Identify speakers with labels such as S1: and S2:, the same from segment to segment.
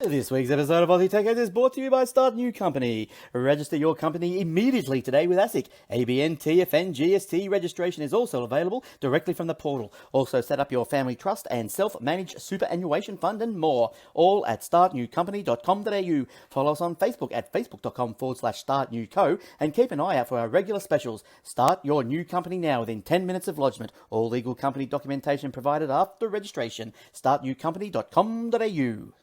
S1: This week's episode of Aussie Tech Heads is brought to you by Start New Company. Register your company immediately today with ASIC. ABN, TFN, GST registration is also available directly from the portal. Also set up your family trust and self-managed superannuation fund and more. All at startnewcompany.com.au. Follow us on Facebook at facebook.com/startnewco and keep an eye out for our regular specials. Start your new company now within 10 minutes of lodgement. All legal company documentation provided after registration. startnewcompany.com.au.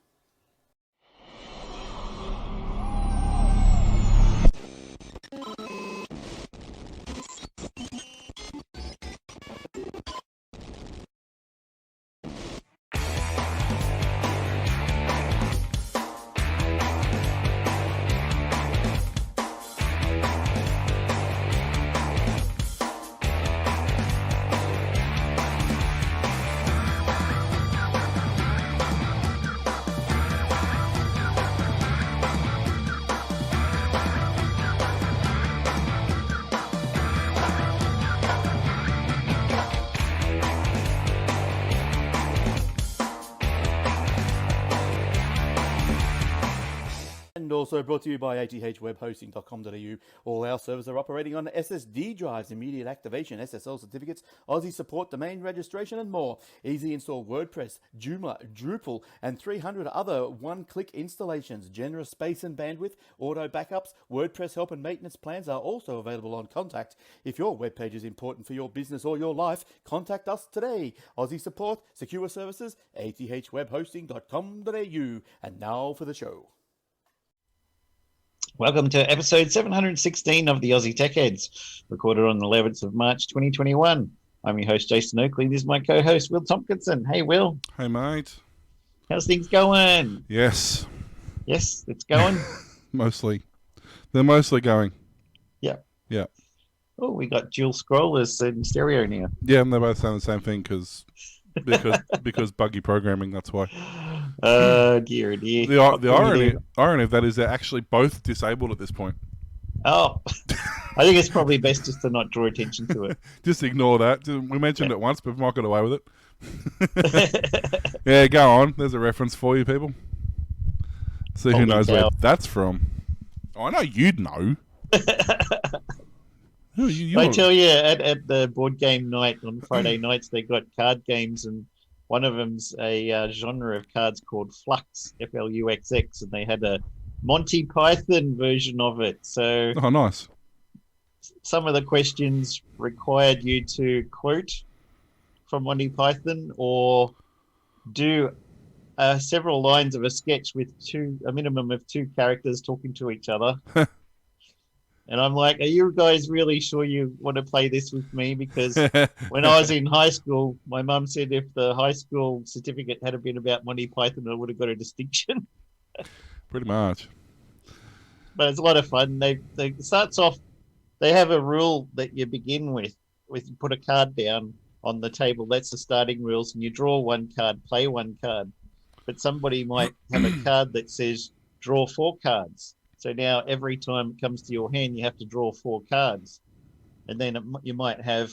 S1: And also brought to you by AAHwebhosting.com.au. All our servers are operating on SSD drives, immediate activation, SSL certificates, Aussie support, domain registration, and more. Easy install WordPress, Joomla, Drupal, and 300 other one-click installations. Generous space and bandwidth, auto backups, WordPress help and maintenance plans are also available on Contact. If your web page is important for your business or your life, contact us today. Aussie support, secure services, AAHwebhosting.com.au. And now for the show.
S2: Welcome to episode 716 of the Aussie Tech Heads, recorded on the 11th of March 2021. I'm your host, Jason Oakley. This is my co-host, Will Tompkinson. Hey, Will.
S3: Hey, mate.
S2: How's things going?
S3: Yes.
S2: Yes, it's going?
S3: Mostly. They're mostly going.
S2: Yeah.
S3: Yeah.
S2: Oh, we got dual scrollers in stereo now.
S3: Yeah, and they're both saying the same thing because buggy programming, that's why.
S2: Dear.
S3: The irony of that is they're actually both disabled at this point.
S2: Oh, I think it's probably best just to not draw attention to it.
S3: Just ignore that. We mentioned it once, but we might get away with it. Yeah, go on. There's a reference for you, people. See who knows where that's from. Oh, I know you'd know.
S2: I tell you, at the board game night on Friday nights, they got card games, and one of them's a genre of cards called Flux, F-L-U-X-X, and they had a Monty Python version of it. So,
S3: oh, nice.
S2: Some of the questions required you to quote from Monty Python or do several lines of a sketch with a minimum of two characters talking to each other. And I'm like, are you guys really sure you want to play this with me? Because when I was in high school, my mum said if the high school certificate had been about Monty Python, I would have got a distinction.
S3: Pretty much.
S2: But it's a lot of fun. They starts off, they have a rule that you begin with you put a card down on the table. That's the starting rules. And you draw one card, play one card. But somebody might have a card that says draw 4 cards. So now every time it comes to your hand, you have to draw 4 cards. And then you might have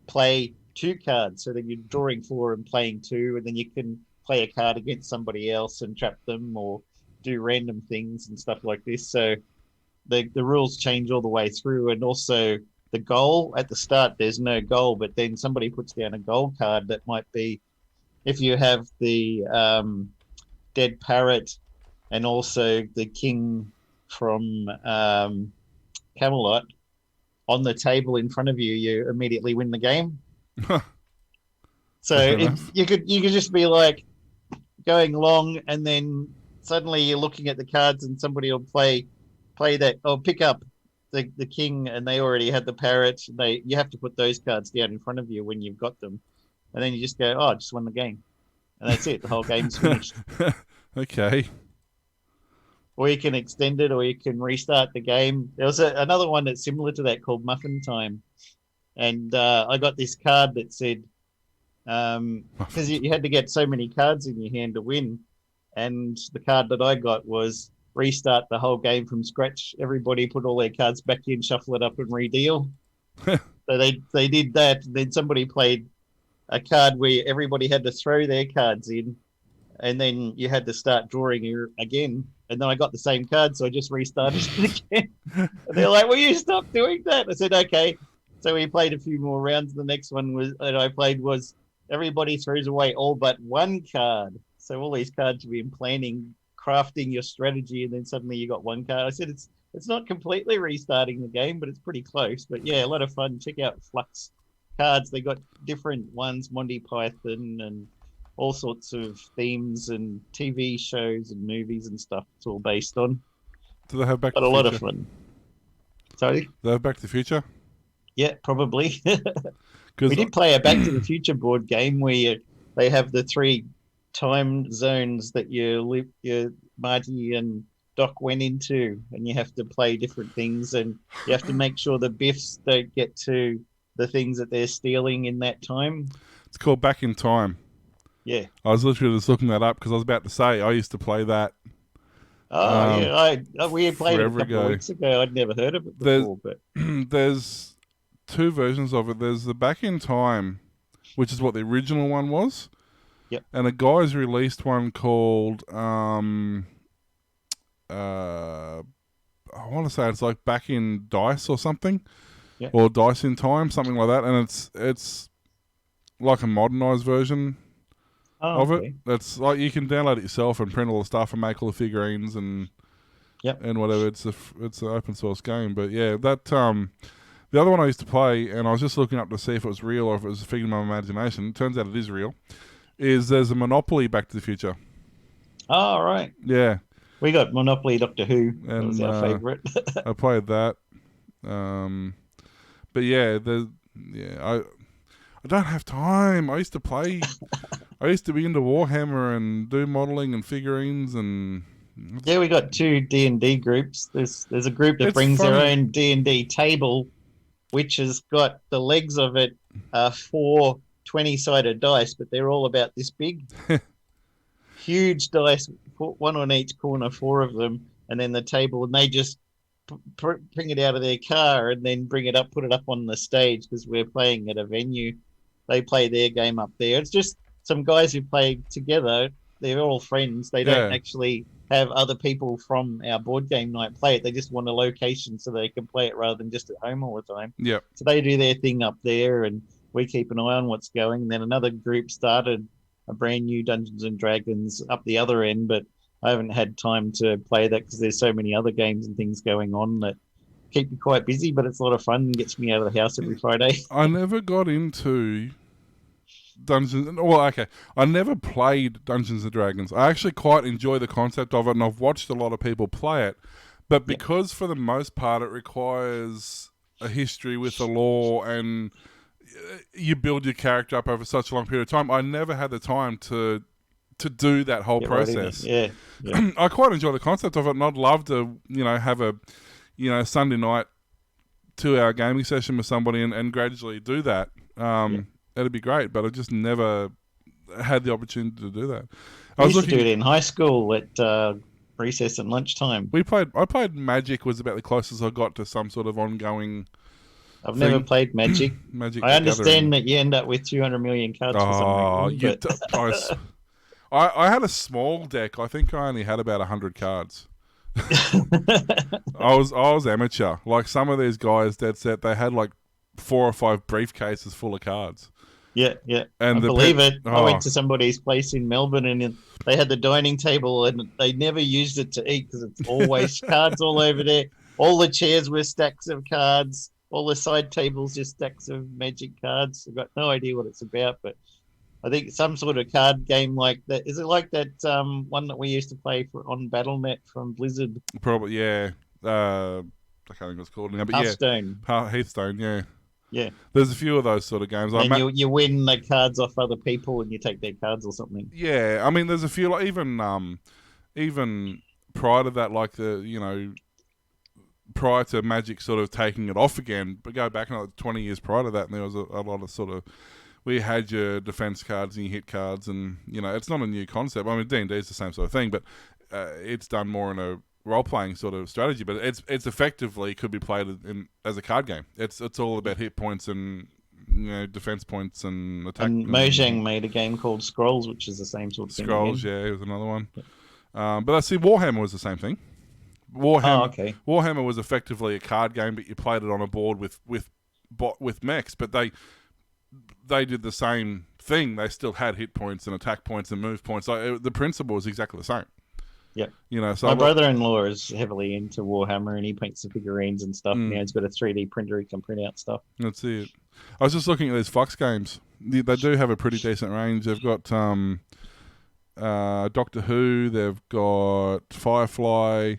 S2: play 2 cards. So then you're drawing 4 and playing 2. And then you can play a card against somebody else and trap them or do random things and stuff like this. So the rules change all the way through. And also the goal at the start, there's no goal. But then somebody puts down a goal card that might be, if you have the dead parrot and also the king from Camelot on the table in front of you, you immediately win the game. So you could just be like going long, and then suddenly you're looking at the cards, and somebody will play that or pick up the king, and they already had the parrot. You have to put those cards down in front of you when you've got them, and then you just go, oh, I just won the game, and that's it. The whole game's finished.
S3: Okay.
S2: Or you can extend it, or you can restart the game. There was another one that's similar to that called Muffin Time. And I got this card that said, because you had to get so many cards in your hand to win. And the card that I got was restart the whole game from scratch. Everybody put all their cards back in, shuffle it up and redeal. So they did that. Then somebody played a card where everybody had to throw their cards in. and then you had to start drawing again. And then I got the same card, so I just restarted it again. And they're like, "Will you stop doing that?" I said, "Okay." So we played a few more rounds. The next one was everybody throws away all but one card. So all these cards you've been planning, crafting your strategy, and then suddenly you got one card. I said it's not completely restarting the game, but it's pretty close. But yeah, a lot of fun. Check out Flux cards. They got different ones, Monty Python and all sorts of themes and TV shows and movies and stuff. It's all based on.
S3: Do they have Back to
S2: But
S3: the
S2: a lot
S3: Future?
S2: of fun. Sorry?
S3: Do they have Back to the Future?
S2: Yeah, probably. We
S3: 'Cause
S2: did play a Back to the Future board game where they have the 3 time zones that your Marty and Doc went into, and you have to play different things, and you have to make sure the Biffs don't get to the things that they're stealing in that time.
S3: it's called Back in Time.
S2: Yeah.
S3: I was literally just looking that up because I was about to say I used to play that.
S2: Oh, yeah. We played it a
S3: forever
S2: couple of
S3: ago.
S2: weeks ago. I'd never heard of it before, but
S3: There's 2 versions of it. There's the Back in Time, which is what the original one was.
S2: Yep.
S3: And a guy's released one called I want to say it's like Back in Dice or something,
S2: Yeah.
S3: or Dice in Time, something like that. And it's like a modernized version of
S2: okay.
S3: it. That's like you can download it yourself and print all the stuff and make all the figurines and
S2: Yep.
S3: and whatever. It's an open source game. But yeah, that the other one I used to play, and I was just looking up to see if it was real or if it was a figment of my imagination. It turns out it is real. There's a Monopoly Back to the Future.
S2: Oh, right.
S3: Yeah.
S2: We got Monopoly Doctor Who. That
S3: And,
S2: was our favorite.
S3: I played that. But yeah, I don't have time. I used to play. I used to be into Warhammer and do modelling and figurines and.
S2: Yeah, we got 2 D&D groups. There's a group that
S3: It's
S2: brings their
S3: funny.
S2: own D&D table, which has got the legs of it are 4 20-sided dice, but they're all about this big. Huge dice, 1 on each corner, 4 of them, and then the table, and they just bring it out of their car and then bring it up, put it up on the stage because we're playing at a venue. They play their game up there. It's just some guys who play together. They're all friends. They don't actually have other people from our board game night play it. They just want a location so they can play it rather than just at home all the time.
S3: Yep.
S2: So they do their thing up there, and we keep an eye on what's going. And then another group started a brand new Dungeons and Dragons up the other end, but I haven't had time to play that because there's so many other games and things going on that keep me quite busy, but it's a lot of fun and gets me out of the house every Friday.
S3: I never got into Dungeons. Well, okay, I never played Dungeons and Dragons. I actually quite enjoy the concept of it, and I've watched a lot of people play it. But because for the most part it requires a history with the lore and you build your character up over such a long period of time, I never had the time to do that whole process.
S2: Yeah.
S3: I quite enjoy the concept of it, and I'd love to, have a, Sunday night 2-hour gaming session with somebody and gradually do that. That'd be great, but I just never had the opportunity to do that.
S2: I used to do it in high school at recess and lunchtime.
S3: I played Magic was about the closest I got to some sort of ongoing.
S2: I've never played Magic.
S3: Magic.
S2: I understand that you end up with 200 million cards or something.
S3: I had a small deck. I think I only had about 100 cards. I was amateur. Like some of these guys, dead set, they had like 4 or 5 briefcases full of cards.
S2: Yeah.
S3: And
S2: I believe it. I went to somebody's place in Melbourne and they had the dining table and they never used it to eat because it's always cards all over there. All the chairs were stacks of cards. All the side tables just stacks of Magic cards. I've got no idea what it's about, but I think some sort of card game like that. Is it like that one that we used to play on BattleNet from Blizzard?
S3: Probably, yeah. I can't think what it's called now, but
S2: Hearthstone.
S3: Hearthstone, yeah.
S2: Yeah.
S3: There's a few of those sort of games.
S2: And you win the cards off other people and you take their cards or something.
S3: Yeah, I mean, there's a few, like even prior to that, like prior to Magic sort of taking it off again, but go back like 20 years prior to that, and there was a lot of sort of, we had your defense cards and your hit cards, and it's not a new concept. I mean, D&D is the same sort of thing, but it's done more in a role-playing sort of strategy, but it's effectively could be played as a card game. It's all about hit points and defense points and attack.
S2: And Mojang made a game called Scrolls, which is the same sort of thing.
S3: Scrolls,
S2: again.
S3: yeah, it was another one. But I see Warhammer was the same thing. Warhammer was effectively a card game, but you played it on a board with mechs. But they did the same thing. They still had hit points and attack points and move points. The principle was exactly the same.
S2: Yeah.
S3: So
S2: my brother-in-law is heavily into Warhammer, and he paints the figurines and stuff. Now he's got a 3D printer; he can print out stuff.
S3: That's it. I was just looking at these Fox games. They do have a pretty decent range. They've got Doctor Who. They've got Firefly.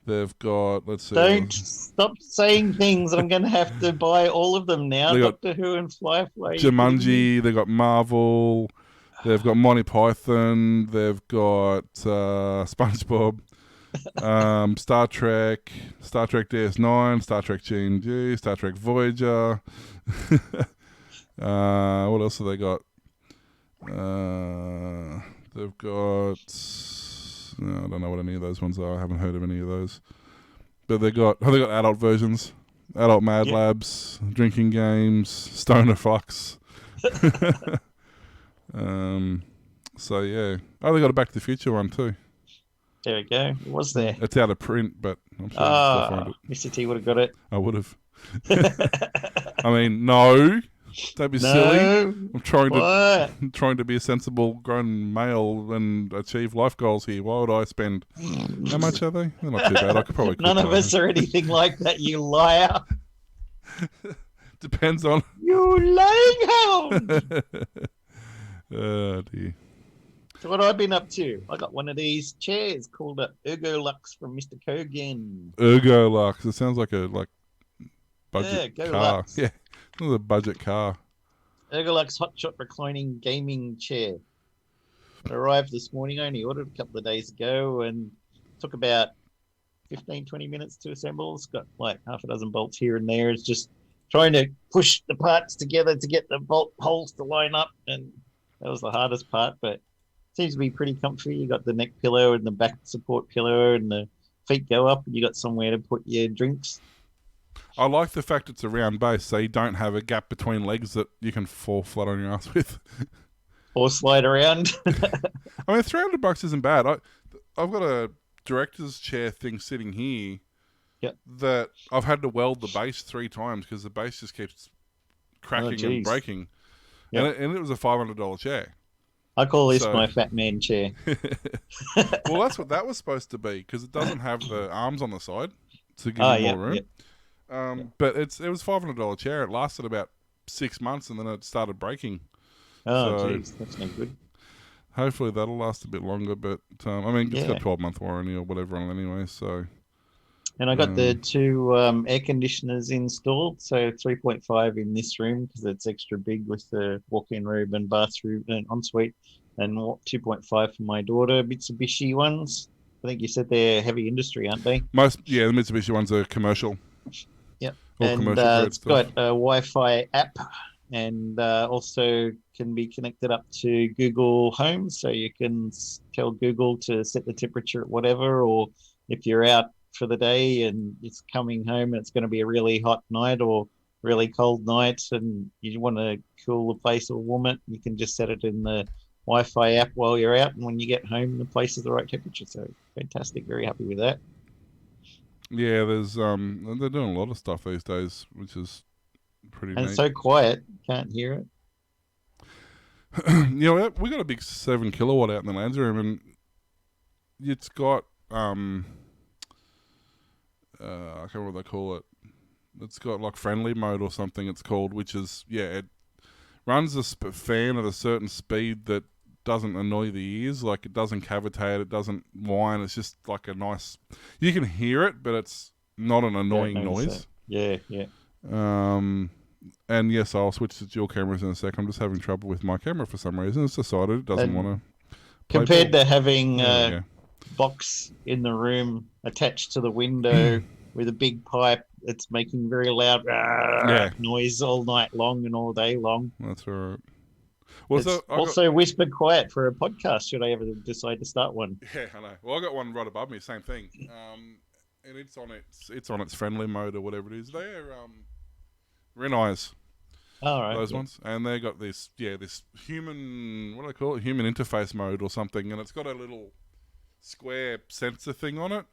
S3: They've got, let's see.
S2: Don't stop saying things. I'm going to have to buy all of them now. Doctor Who and Firefly.
S3: Jumanji. They've got Marvel. They've got Monty Python. They've got SpongeBob. Star Trek DS9. Star Trek GNG. Star Trek Voyager. What else have they got? They've got... No, I don't know what any of those ones are. I haven't heard of any of those. But they got adult versions, adult Mad Labs, drinking games, Stoner Fox. So yeah. Oh, they got a Back to the Future one too.
S2: There we go. It was there.
S3: It's out of print, but I'm sure I'll still find it.
S2: Mr. T would have got it.
S3: I would have. I mean, no. Don't be silly. I'm trying to be a sensible grown male and achieve life goals here. Why would I spend? How much are they? They're not too bad. I could probably.
S2: None of us are anything like that. You liar.
S3: Depends on.
S2: You lying hound.
S3: Oh dear.
S2: So what I've been up to? I got one of these chairs called a Ergolux from Mr. Kogan.
S3: Ergolux. It sounds like a budget car.
S2: Lux.
S3: Yeah. A budget car.
S2: Ergolux Hotshot reclining gaming chair. It arrived this morning. I only ordered a couple of days ago and took about 15-20 minutes to assemble. It's got like half a dozen bolts here and there. It's just trying to push the parts together to get the bolt holes to line up, and that was the hardest part, but it seems to be pretty comfy. You got the neck pillow and the back support pillow, and the feet go up, and you got somewhere to put your drinks.
S3: I like the fact it's a round base, so you don't have a gap between legs that you can fall flat on your ass with.
S2: Or slide around.
S3: I mean, $300 isn't bad. I've got a director's chair thing sitting here that I've had to weld the base 3 times because the base just keeps cracking and breaking. Yep. And it was a $500 chair.
S2: I call this my fat man chair.
S3: Well, that's what that was supposed to be, because it doesn't have the arms on the side to give you more room. Yep. But it was $500 chair. It lasted about 6 months, and then it started breaking.
S2: Oh, jeez, that's no good.
S3: Hopefully that'll last a bit longer, but I mean, it's got a 12-month warranty or whatever on it anyway. So. And
S2: I got the 2 air conditioners installed, so 3.5 in this room because it's extra big with the walk-in room and bathroom and ensuite, and 2.5 for my daughter. Mitsubishi ones. I think you said they're heavy industry, aren't they?
S3: The Mitsubishi ones are commercial.
S2: Yep. And it's got a Wi-Fi app, and also can be connected up to Google Home, so you can tell Google to set the temperature at whatever, or if you're out for the day and it's coming home and it's going to be a really hot night or really cold night and you want to cool the place or warm it, you can just set it in the Wi-Fi app while you're out, and when you get home the place is the right temperature. So fantastic, very happy with that.
S3: Yeah, there's they're doing a lot of stuff these days, which is pretty neat.
S2: And it's so quiet, can't hear it.
S3: You know, we got a big 7 kilowatt out in the lads room, and it's got I can't remember what they call it. It's got like friendly mode or something it's called, which is, it runs a fan at a certain speed that doesn't annoy the ears. Like, it doesn't cavitate, it doesn't whine. It's just like a nice... You can hear it, but it's not an annoying noise.
S2: Yeah.
S3: And yes, I'll switch to dual cameras in a sec. I'm just having trouble with my camera for some reason. It's decided it doesn't want to...
S2: Compared to having... box in the room attached to the window with a big pipe that's making very loud noise all night long and all day long.
S3: That's right.
S2: Well, it's also whisper quiet for a podcast should I ever decide to start one.
S3: Yeah, I know. Well, I got one right above me, same thing. And it's on its friendly mode or whatever it is. They're eyes.
S2: All right.
S3: those ones, and they got this human, what do I call it, human interface mode or something, and it's got a little square sensor thing on it,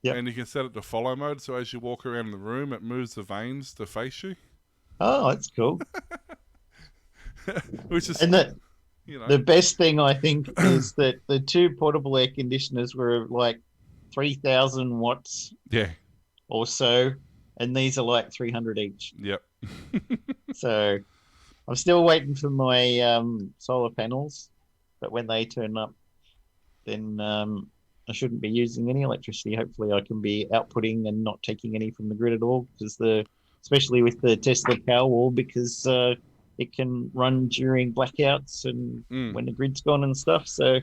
S2: Yep.
S3: and you can set it to follow mode, so as you walk around the room, it moves the veins to face you.
S2: Oh, that's cool.
S3: Which is,
S2: And
S3: you know,
S2: the best thing I think is that the two portable air conditioners were like 3,000 watts
S3: yeah,
S2: or so, and these are like 300 each.
S3: yep.
S2: So I'm still waiting for my solar panels, but when they turn up, then I shouldn't be using any electricity. Hopefully, I can be outputting and not taking any from the grid at all, because especially with the Tesla Powerwall, because it can run during blackouts and when the grid's gone and stuff. So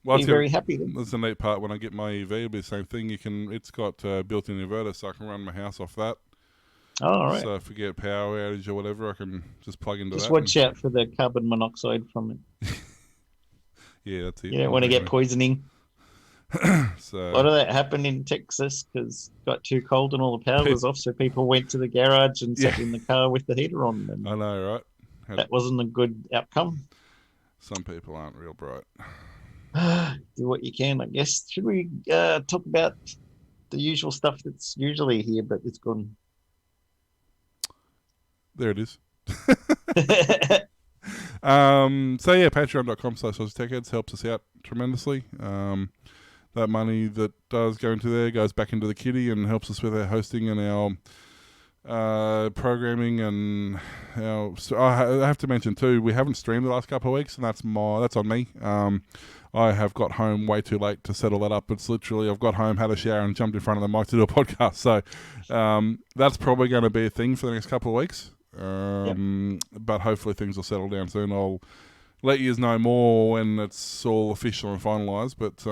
S3: Well,
S2: be very happy then.
S3: that's the neat part. When I get my EV, it'll be the same thing. It's got built-in inverter, so I can run my house off that.
S2: Oh, all right.
S3: So if we get power outage or whatever, I can just plug into
S2: Just
S3: that.
S2: watch out for the carbon monoxide from it.
S3: Yeah, that's it.
S2: You don't want to get poisoning.
S3: So
S2: A lot of that happened in Texas because it got too cold and all the power was off. So people went to the garage and sat in the car with the heater on. And
S3: I know, right?
S2: that wasn't a good outcome.
S3: Some people aren't real bright.
S2: Do what you can, I guess. Should we talk about the usual stuff that's usually here, but it's gone?
S3: There it is. So yeah, patreon.com/AussieTechHeads helps us out tremendously. That money that does go into there goes back into the kitty and helps us with our hosting and our programming and our. So I have to mention too, we haven't streamed the last couple of weeks, and that's on me. I have got home way too late to settle that up. It's literally I've got home, had a shower, and jumped in front of the mic to do a podcast. So that's probably going to be a thing for the next couple of weeks. But hopefully things will settle down soon. I'll let you know more when it's all official and finalised. But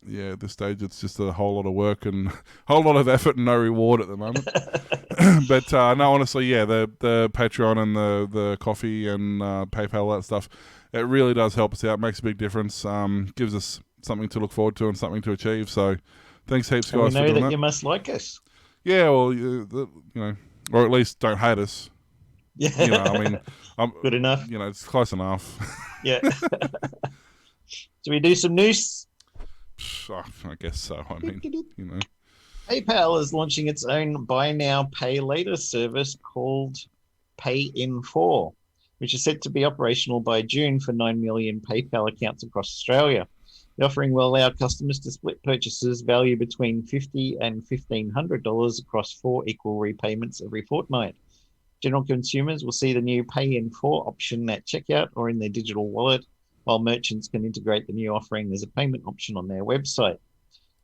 S3: yeah, at this stage it's just a whole lot of work and a whole lot of effort and no reward at the moment. But no, honestly, yeah, the Patreon and the coffee and PayPal, all that stuff, it really does help us out. Makes a big difference. Gives us something to look forward to and something to achieve. So thanks heaps, guys,
S2: we know
S3: for doing
S2: that you must like us.
S3: Yeah, well, you know, or at least don't hate us.
S2: Yeah,
S3: You know, I mean,
S2: good enough.
S3: You know, it's close enough.
S2: Yeah. Should we do some news?
S3: I guess so. I mean, you know.
S2: PayPal is launching its own buy now, pay later service called Pay in 4, which is set to be operational by June for 9 million PayPal accounts across Australia. The offering will allow customers to split purchases value between $50 and $1,500 across 4 equal repayments every fortnight. General consumers will see the new Pay in 4 option at checkout or in their digital wallet, while merchants can integrate the new offering as a payment option on their website.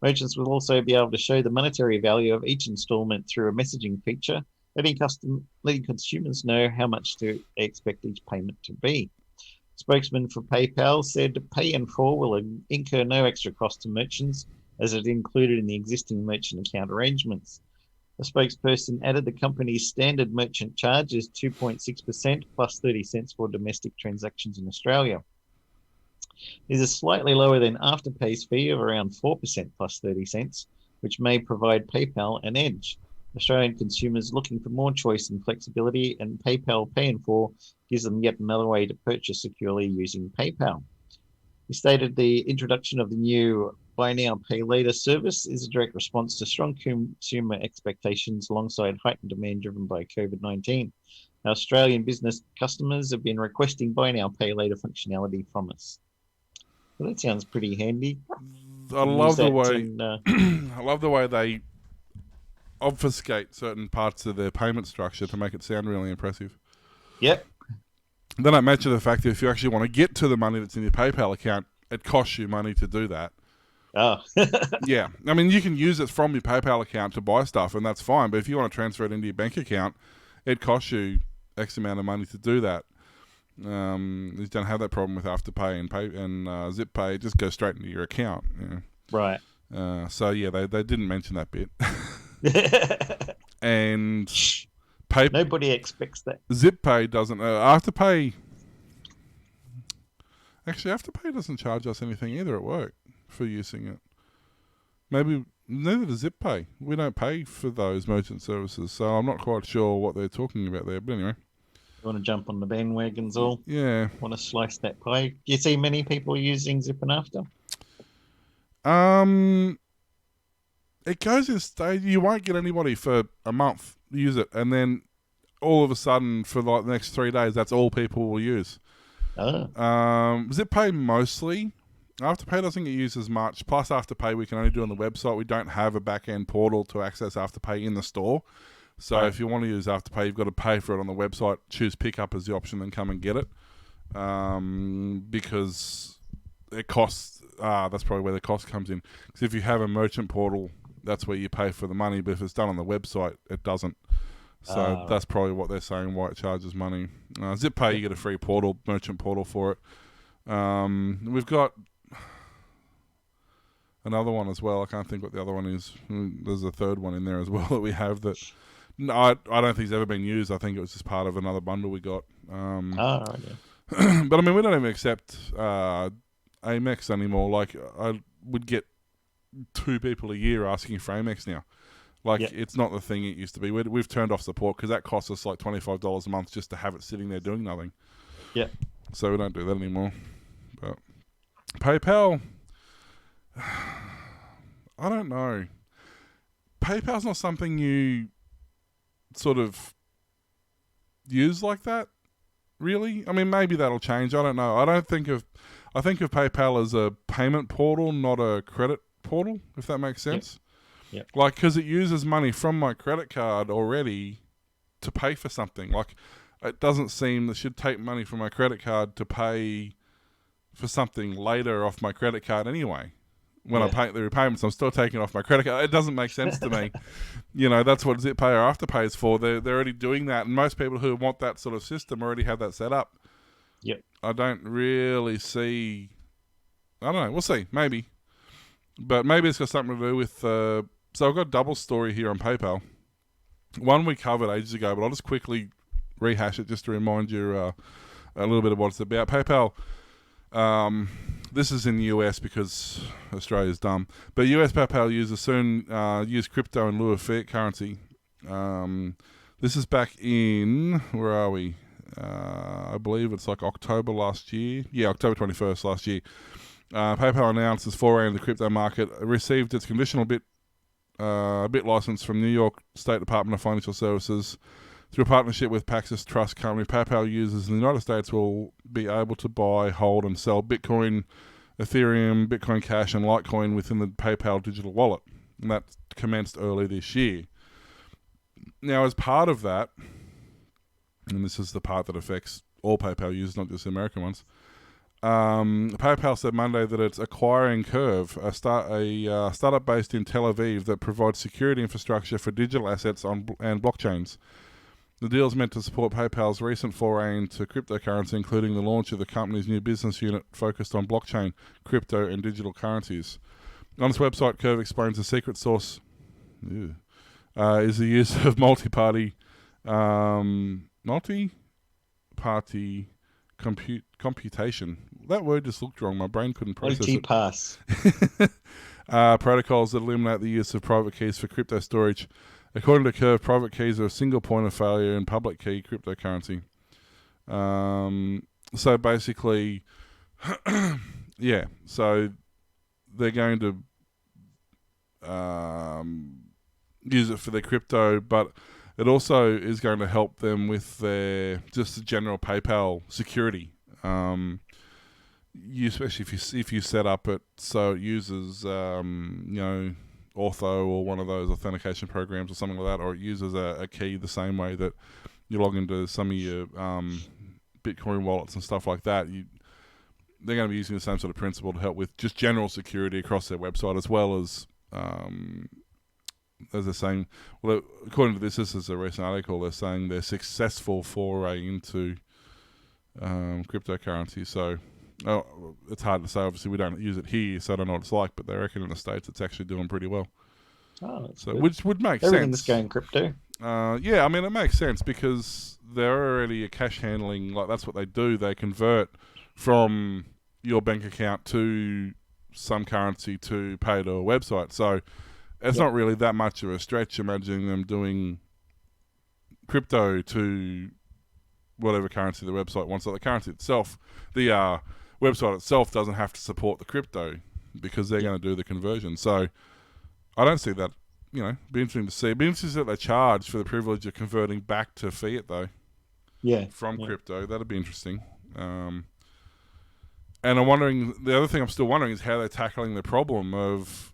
S2: Merchants will also be able to show the monetary value of each installment through a messaging feature, letting consumers know how much to expect each payment to be. Spokesman for PayPal said Pay in 4 will incur no extra cost to merchants, as it is included in the existing merchant account arrangements. The spokesperson added the company's standard merchant charge is 2.6% plus 30 cents for domestic transactions in Australia. This is slightly lower than Afterpay's fee of around 4% plus 30 cents, which may provide PayPal an edge. Australian consumers looking for more choice and flexibility, and PayPal Pay in 4 gives them yet another way to purchase securely using PayPal. He stated the introduction of the new Buy Now, Pay Later service is a direct response to strong consumer expectations alongside heightened demand driven by COVID-19. Australian business customers have been requesting Buy Now, Pay Later functionality from us. Well, that sounds pretty handy.
S3: I love the way I love the way they obfuscate certain parts of their payment structure to make it sound really impressive.
S2: Yep.
S3: They don't mention the fact that if you actually want to get to the money that's in your PayPal account, it costs you money to do that.
S2: Oh.
S3: Yeah. I mean, you can use it from your PayPal account to buy stuff, and that's fine. But if you want to transfer it into your bank account, it costs you X amount of money to do that. You don't have that problem with Afterpay and ZipPay. It just goes straight into your account. You know?
S2: Right.
S3: So, yeah, they didn't mention that bit. And
S2: nobody expects that.
S3: ZipPay doesn't. Afterpay doesn't charge us anything either at work for using it. Maybe neither does ZipPay. We don't pay for those merchant services, so I'm not quite sure what they're talking about there. But anyway,
S2: You want to jump on the bandwagons all?
S3: Yeah.
S2: Want to slice that pie? Do you see many people using Zip and After?
S3: It goes in stage. You won't get anybody for a month use it, and then all of a sudden, for like the next 3 days, that's all people will use.
S2: Oh.
S3: ZipPay mostly. Afterpay doesn't get used as much. Plus, Afterpay we can only do on the website. We don't have a back-end portal to access Afterpay in the store. So if you want to use Afterpay, you've got to pay for it on the website. Choose pickup as the option, then come and get it. Because it costs. That's probably where the cost comes in. Because if you have a merchant portal, that's where you pay for the money. But if it's done on the website, it doesn't. So that's probably what they're saying, why it charges money. ZipPay, you get a free portal, merchant portal for it. We've got another one as well. I can't think what the other one is. There's a third one in there as well that we have that I don't think it's ever been used. I think it was just part of another bundle we got.
S2: Yeah.
S3: But I mean, we don't even accept Amex anymore. Like, I would get 2 people a year asking for Amex now. Like, it's not the thing it used to be. We've turned off support because that costs us like $25 a month just to have it sitting there doing nothing.
S2: Yeah.
S3: So we don't do that anymore. But PayPal, I don't know. PayPal's not something you sort of use like that, really. I mean, maybe that'll change. I don't know. I think of PayPal as a payment portal, not a credit portal, if that makes sense.
S2: Yep.
S3: Like, because it uses money from my credit card already to pay for something. Like, it doesn't seem that should take money from my credit card to pay for something later off my credit card anyway. When I pay the repayments, I'm still taking off my credit card. It doesn't make sense to me. You know, that's what ZipPay or Afterpay is for. They're already doing that, and most people who want that sort of system already have that set up.
S2: Yep.
S3: I don't really see. I don't know. We'll see. Maybe, but maybe it's got something to do with. So I've got a double story here on PayPal. One we covered ages ago, but I'll just quickly rehash it just to remind you a little bit of what it's about. PayPal. This is in the US because Australia's dumb. But US PayPal users soon use crypto in lieu of fiat currency. This is back in, where are we? I believe it's like October last year. Yeah, October 21st last year. PayPal announced its foray into the crypto market, received its conditional bit license from New York State Department of Financial Services. Through a partnership with Paxos Trust Company, PayPal users in the United States will be able to buy, hold, and sell Bitcoin, Ethereum, Bitcoin Cash, and Litecoin within the PayPal digital wallet. And that commenced early this year. Now, as part of that, and this is the part that affects all PayPal users, not just the American ones, PayPal said Monday that it's acquiring Curve, a startup based in Tel Aviv that provides security infrastructure for digital assets and blockchains. The deal is meant to support PayPal's recent foray into cryptocurrency, including the launch of the company's new business unit focused on blockchain, crypto, and digital currencies. On its website, Curve explains the secret sauce is the use of multi-party computation. That word just looked wrong. My brain couldn't process it.
S2: Multi-pass.
S3: Protocols that eliminate the use of private keys for crypto storage. According to Curve, private keys are a single point of failure in public key cryptocurrency. So basically, so they're going to use it for their crypto, but it also is going to help them with their just the general PayPal security. Especially if you set up it so it uses Ortho or one of those authentication programs or something like that, or it uses a key the same way that you log into some of your Bitcoin wallets and stuff like that. They're going to be using the same sort of principle to help with just general security across their website, as well as they're saying, well, according to this is a recent article, they're saying they're successful foray into cryptocurrency. So it's hard to say. Obviously, we don't use it here, so I don't know what it's like, but they reckon in the States it's actually doing pretty well.
S2: Oh, that's
S3: so
S2: good.
S3: Which would make
S2: Everything's
S3: sense.
S2: going crypto.
S3: Yeah, I mean, it makes sense because they're already a cash handling, like that's what they do. They convert from your bank account to some currency to pay to a website. So it's not really that much of a stretch imagining them doing crypto to whatever currency the website wants. Like the currency itself, the website itself doesn't have to support the crypto because they're going to do the conversion. So I don't see that. You know, be interesting to see. It'd be interesting that they charge for the privilege of converting back to fiat, though.
S2: Yeah.
S3: From crypto. That'd be interesting. And I'm wondering, the other thing I'm still wondering is how they're tackling the problem of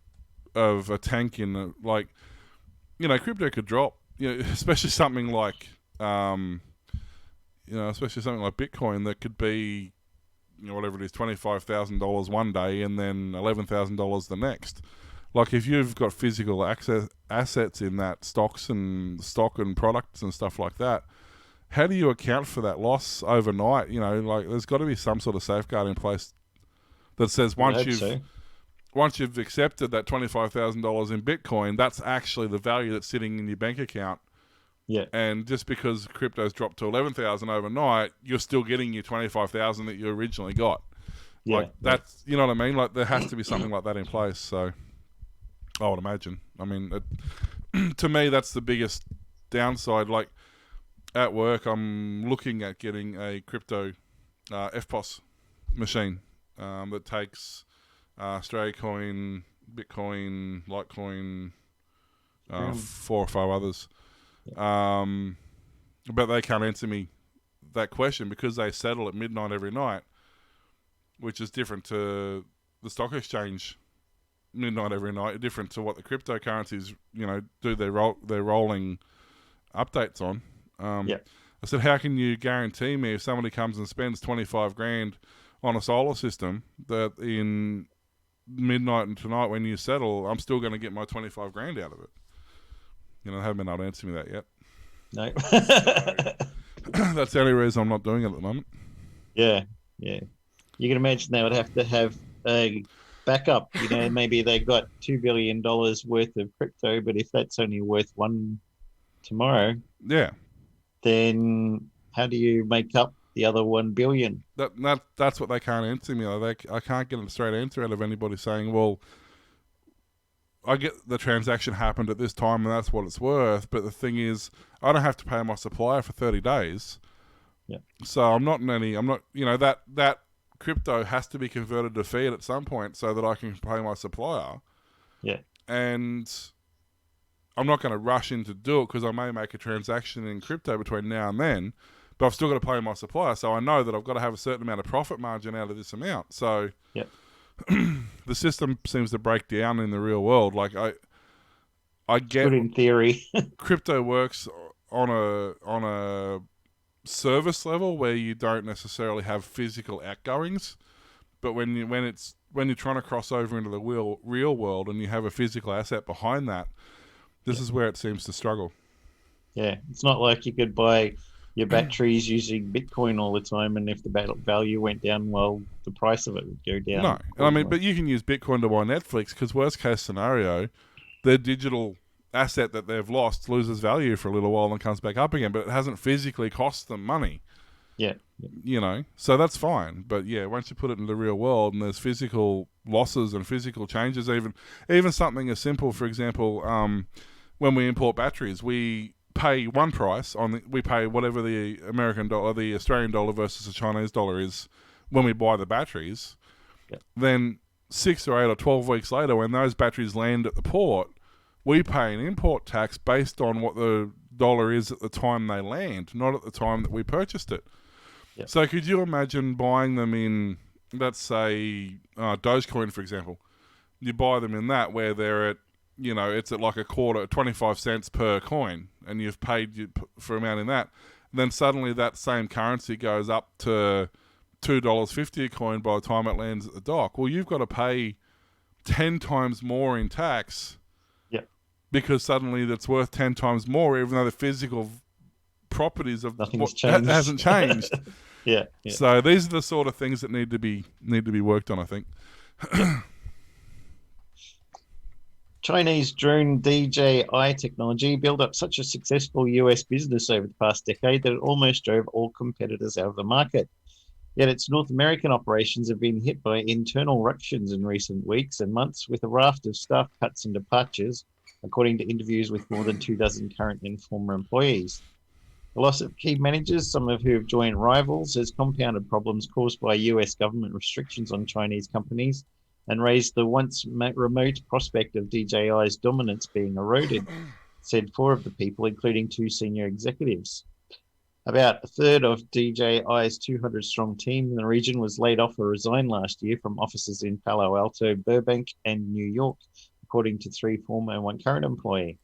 S3: a tank in, like, you know, crypto could drop, you know, especially something like, especially something like Bitcoin that could be, you know, whatever it is, $25,000 one day and then $11,000 the next. Like, if you've got physical assets in that, stock and products and stuff like that, how do you account for that loss overnight? You know, like, there's got to be some sort of safeguard in place that says once you've accepted that $25,000 in Bitcoin, that's actually the value that's sitting in your bank account.
S2: Yeah.
S3: And just because crypto's dropped to 11,000 overnight, you're still getting your 25,000 that you originally got.
S2: Yeah.
S3: Like, that's, you know what I mean? Like, there has to be something like that in place. So I would imagine. I mean, to me, that's the biggest downside. Like, at work, I'm looking at getting a crypto FPOS machine that takes Australia Coin, Bitcoin, Litecoin, 4 or 5 others. But they can't answer me that question because they settle at midnight every night, which is different to the stock exchange midnight every night, different to what the cryptocurrencies, you know, do their rolling updates on. I said, how can you guarantee me if somebody comes and spends 25 grand on a solar system that in midnight and tonight when you settle, I'm still going to get my 25 grand out of it? You know, they haven't been able to answer me that yet.
S2: No.
S3: That's the only reason I'm not doing it at the moment.
S2: Yeah. You can imagine they would have to have a backup. You know, maybe they got $2 billion worth of crypto, but if that's only worth one tomorrow, then how do you make up the other 1 billion?
S3: That's what they can't answer me. Like, I can't get a straight answer out of anybody saying, well, I get the transaction happened at this time and that's what it's worth, but the thing is, I don't have to pay my supplier for 30 days.
S2: Yeah.
S3: So I'm not, you know, that crypto has to be converted to fiat at some point so that I can pay my supplier.
S2: Yeah.
S3: And I'm not going to rush in to do it because I may make a transaction in crypto between now and then, but I've still got to pay my supplier. So I know that I've got to have a certain amount of profit margin out of this amount. So the system seems to break down in the real world. Like, I get
S2: good in theory. Crypto
S3: works on a service level where you don't necessarily have physical outgoings, but when you're trying to cross over into the real world and you have a physical asset behind that, this is where it seems to struggle. Yeah,
S2: it's not like you could buy your batteries using Bitcoin all the time, and if the value went down, well, the price of it would go down.
S3: No, I mean, but you can use Bitcoin to buy Netflix because worst case scenario, their digital asset that they've lost loses value for a little while and comes back up again, but it hasn't physically cost them money.
S2: Yeah.
S3: You know, so that's fine. But yeah, once you put it in the real world and there's physical losses and physical changes, even something as simple, for example, when we import batteries, we pay one price we pay whatever the American dollar, the Australian dollar versus the Chinese dollar is when we buy the batteries.
S2: Yeah.
S3: Then 6 or 8 or 12 weeks later, when those batteries land at the port, we pay an import tax based on what the dollar is at the time they land, not at the time that we purchased it.
S2: Yeah.
S3: So could you imagine buying them in, let's say, Dogecoin, for example? You buy them in that where they're at, you know, it's at like a quarter, 25 cents per coin, and you've paid for amount in that. And then suddenly that same currency goes up to $2.50 a coin by the time it lands at the dock. Well, you've got to pay 10 times more in tax.
S2: Yeah.
S3: Because suddenly that's worth 10 times more, even though the physical properties of hasn't changed.
S2: Yeah.
S3: So these are the sort of things that need to be worked on, I think.
S2: Chinese drone DJI technology built up such a successful US business over the past decade that it almost drove all competitors out of the market. Yet its North American operations have been hit by internal ructions in recent weeks and months, with a raft of staff cuts and departures, according to interviews with more than 24 current and former employees. The loss of key managers, some of who have joined rivals, has compounded problems caused by US government restrictions on Chinese companies and raised the once remote prospect of DJI's dominance being eroded, said 4 of the people, including 2 senior executives. About a third of DJI's 200-strong team in the region was laid off or resigned last year from offices in Palo Alto, Burbank, and New York, according to 3 former and 1 current employee.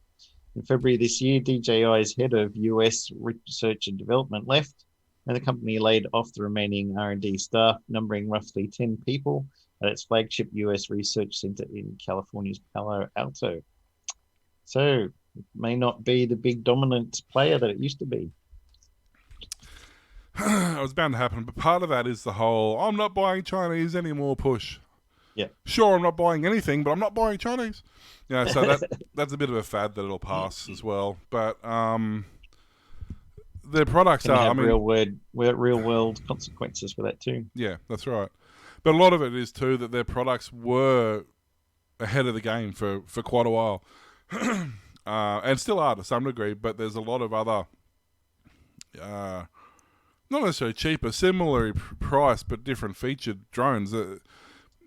S2: In February this year, DJI's head of US research and development left, and the company laid off the remaining R&D staff, numbering roughly 10 people, at its flagship US research center in California's Palo Alto. So it may not be the big dominant player that it used to be.
S3: It was bound to happen, but part of that is the whole I'm not buying Chinese anymore push.
S2: Yeah.
S3: Sure, I'm not buying anything, but I'm not buying Chinese. Yeah, so that's a bit of a fad that it'll pass as well. But their products are
S2: real world consequences for that too.
S3: Yeah, that's right. But a lot of it is too that their products were ahead of the game for quite a while, and still are to some degree. But there's a lot of other. Not necessarily cheaper, similarly priced but different featured drones that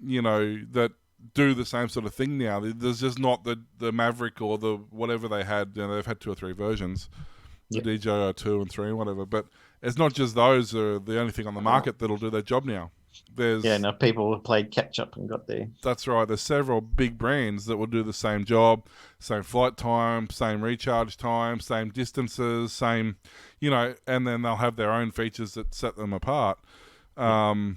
S3: that do the same sort of thing now. There's just not the Maverick or the whatever they had. They've had 2 or 3 versions, the DJI 2 and 3 and whatever. But it's not just those are the only thing on the market that'll do their job now.
S2: People have played catch up and got there.
S3: That's right. There's several big brands that will do the same job, same flight time, same recharge time, same distances, same, and then they'll have their own features that set them apart. I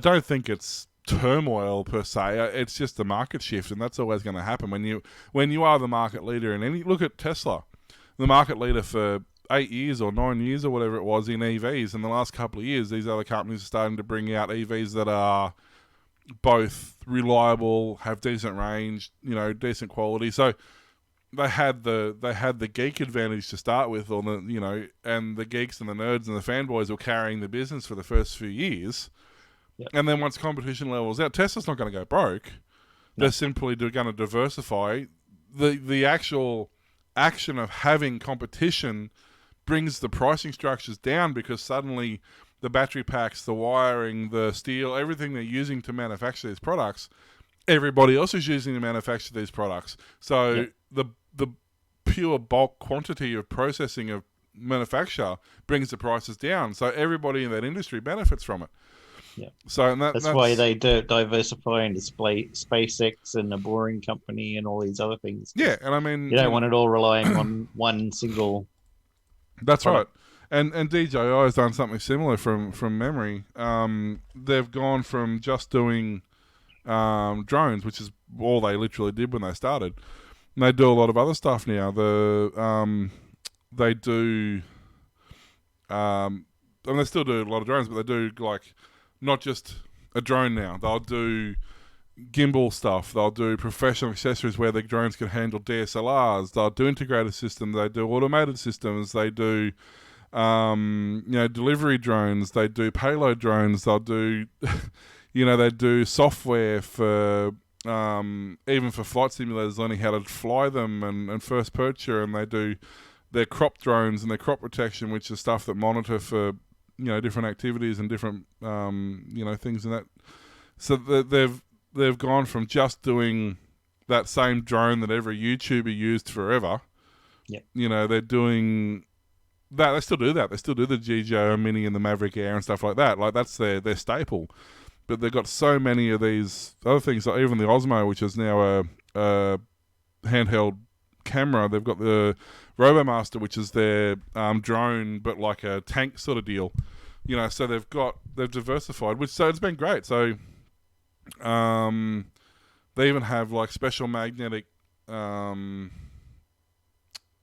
S3: don't think it's turmoil per se. It's just a market shift, and that's always going to happen when you are the market leader in any. Look at Tesla, the market leader for 8 years or 9 years or whatever it was in EVs. In the last couple of years, these other companies are starting to bring out EVs that are both reliable, have decent range, decent quality. So they had the geek advantage to start with, or and the geeks and the nerds and the fanboys were carrying the business for the first few years. Yep. And then once competition levels out, Tesla's not going to go broke. No. They're simply going to diversify. The actual action of having competition brings the pricing structures down because suddenly the battery packs, the wiring, the steel, everything they're using to manufacture these products, everybody else is using to manufacture these products. So the pure bulk quantity of processing of manufacture brings the prices down. So everybody in that industry benefits from it.
S2: Yeah.
S3: So
S2: that's why they diversify into SpaceX and a Boring Company and all these other things.
S3: Yeah, and I mean,
S2: you don't want it all relying on one single.
S3: That's product. Right. And DJI has done something similar from memory. They've gone from just doing drones, which is all they literally did when they started. And they do a lot of other stuff now. They do. They still do a lot of drones, but they do not just a drone now. They'll do gimbal stuff. They'll do professional accessories where the drones can handle DSLRs. They'll do integrated systems. They do automated systems. They do, delivery drones. They do payload drones. They'll do, they do software for, even for flight simulators, learning how to fly them and first purchase. And they do their crop drones and their crop protection, which is stuff that monitor for, different activities and different, things in that. So they've gone from just doing that same drone that every YouTuber used forever.
S2: Yeah.
S3: They're doing that. They still do that. They still do the DJI Mini and the Maverick Air and stuff like that. Like that's their staple. But they've got so many of these other things, like even the Osmo, which is now a handheld camera. They've got the RoboMaster, which is their drone, but like a tank sort of deal. So they've diversified, so it's been great. So they even have like special magnetic mounts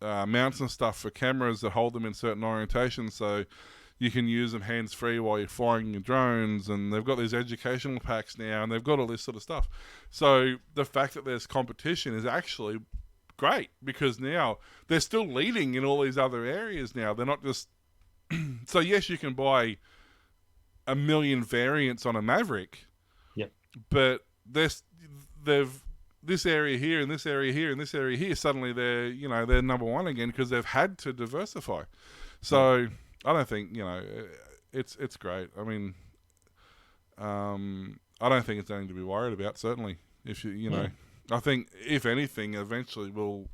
S3: and stuff for cameras that hold them in certain orientations, so you can use them hands-free while you're flying your drones. And they've got these educational packs now, and they've got all this sort of stuff. So the fact that there's competition is actually great, because now they're still leading in all these other areas now. They're not just... So yes, you can buy 1 million variants on a Maverick, but this area here and this area here and this area here, suddenly they're number one again because they've had to diversify. So I don't think it's great. I mean, I don't think it's anything to be worried about. Certainly, if you know, I think if anything, eventually it will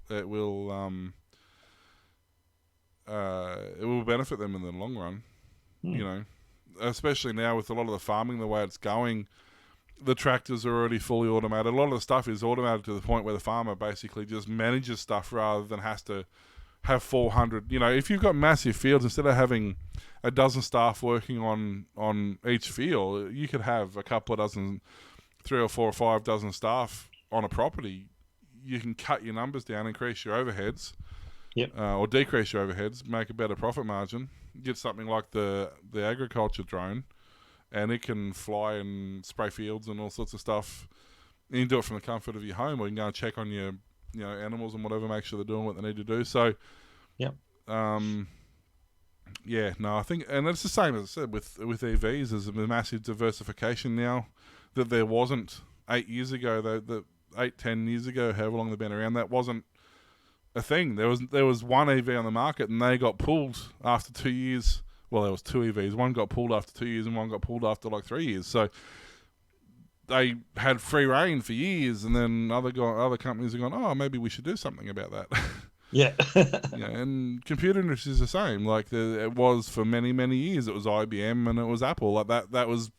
S3: benefit them in the long run. You know, especially now with a lot of the farming the way it's going, the tractors are already fully automated. A lot of the stuff is automated to the point where the farmer basically just manages stuff rather than has to have 400. You know, if you've got massive fields, instead of having a dozen staff working on each field, you could have a couple of dozen, 3 or 4 or 5 dozen staff on a property. You can cut your numbers down, increase your overheads, or decrease your overheads, make a better profit margin. Get something like the agriculture drone, and it can fly and spray fields and all sorts of stuff. You can do it from the comfort of your home, or you can go and check on your animals and whatever, make sure they're doing what they need to do. So, I think, and it's the same as I said with EVs. There's a massive diversification now that there wasn't 8 years ago. The 10 years ago, however long they've been around, that wasn't a thing. There was one EV on the market, and they got pulled after 2 years. Well, there was 2 EVs. One got pulled after 2 years, and one got pulled after like 3 years. So they had free reign for years, and then other companies have gone, oh, maybe we should do something about that.
S2: Yeah.
S3: And computer industry is the same. Like it was for many, many years. It was IBM and it was Apple. Like that was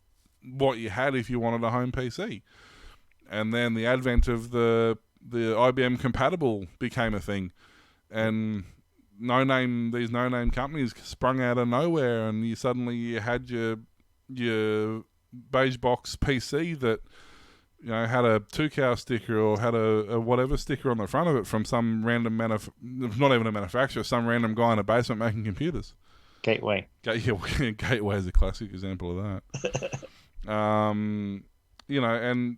S3: what you had if you wanted a home PC. And then the advent of the IBM compatible became a thing, and these no-name companies sprung out of nowhere, and you suddenly had your beige box PC that had a 2-cow sticker or had a whatever sticker on the front of it from some random not even a manufacturer, some random guy in a basement making computers.
S2: Gateway.
S3: Gateway is a classic example of that. And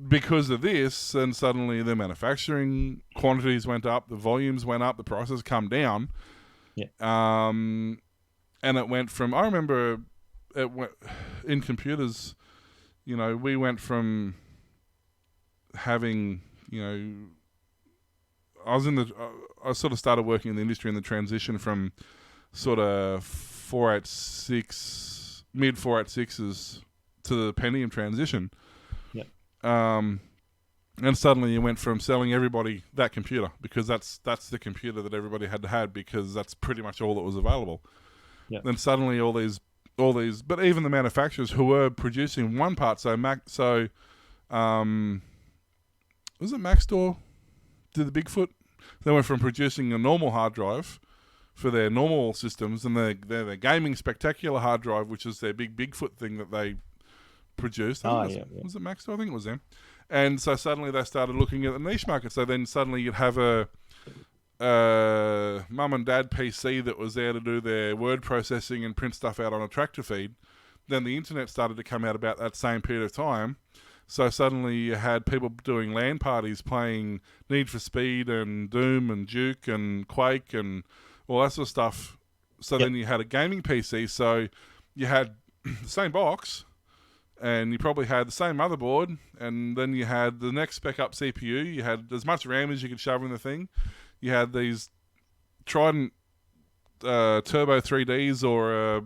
S3: because of this, and suddenly the manufacturing quantities went up, the volumes went up, the prices come down.
S2: Yeah.
S3: And it went from, I remember in computers, we went from having, I sort of started working in the industry in the transition from sort of 486, mid 486s to the Pentium transition. And suddenly you went from selling everybody that computer because that's the computer that everybody had to have because that's pretty much all that was available.
S2: Yeah.
S3: Then suddenly all these, but even the manufacturers who were producing one part, was it Maxtor did the Bigfoot? They went from producing a normal hard drive for their normal systems and their gaming spectacular hard drive, which is their big Bigfoot thing that they produced. Was it Maxtor? I think it was them. And so suddenly they started looking at the niche market. So then suddenly you'd have a mum and dad PC that was there to do their word processing and print stuff out on a tractor feed. Then the internet started to come out about that same period of time. So suddenly you had people doing LAN parties playing Need for Speed and Doom and Duke and Quake and all that sort of stuff. So then you had a gaming PC. So you had the same box, and you probably had the same motherboard, and then you had the next spec up CPU. You had as much RAM as you could shove in the thing. You had these Trident Turbo 3Ds or a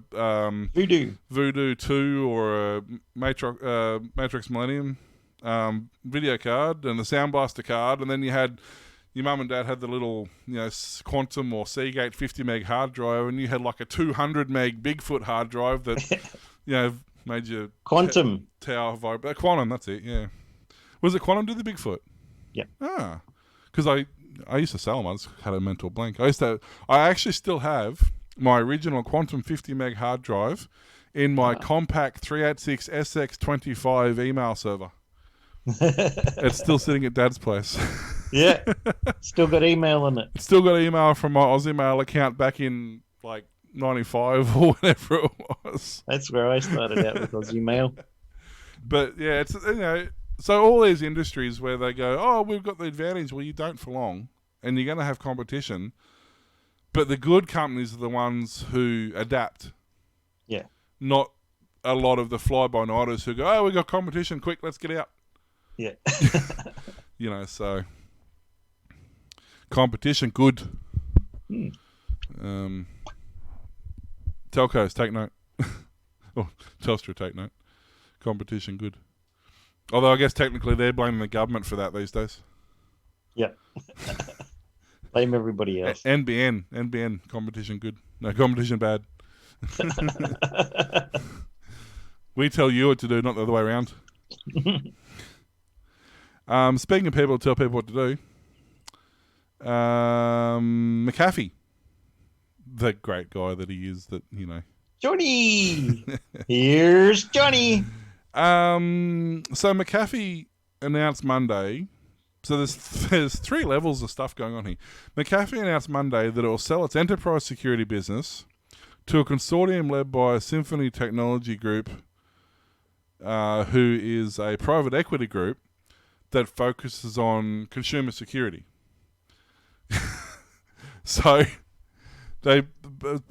S3: Voodoo 2 or a Matrix Millennium video card and the Sound Blaster card, and then you had your mum and dad had the little Quantum or Seagate 50 meg hard drive, and you had like a 200 meg Bigfoot hard drive that made your
S2: Quantum
S3: tower vibrate. Quantum, that's it. Yeah, was it Quantum do the Bigfoot?
S2: Yeah.
S3: Because I used to sell them. I just had a mental blank. I actually still have my original Quantum 50 meg hard drive in my compact 386 SX25 email server. It's still sitting at Dad's place.
S2: Yeah. Still got email in it.
S3: Still got email from my Aussie mail account back in like 95 or whatever it was.
S2: That's where I started out with Aussie mail.
S3: But yeah, it's so all these industries where they go, oh, we've got the advantage. Well, you don't for long, and you're going to have competition. But the good companies are the ones who adapt.
S2: Yeah.
S3: Not a lot of the fly-by-nighters who go, oh, we got competition, quick, let's get out.
S2: Yeah.
S3: So competition, good. Telcos, take note. Or Telstra, take note. Competition, good. Although I guess technically they're blaming the government for that these days.
S2: Yeah. Blame everybody else.
S3: NBN, competition good. No, competition bad. We tell you what to do, not the other way around. Speaking of people who tell people what to do, McAfee, the great guy that he is, that, you know.
S2: Johnny! Here's Johnny!
S3: So McAfee announced Monday. So there's three levels of stuff going on here. McAfee announced Monday that it will sell its enterprise security business to a consortium led by Symphony Technology Group, who is a private equity group that focuses on consumer security. So they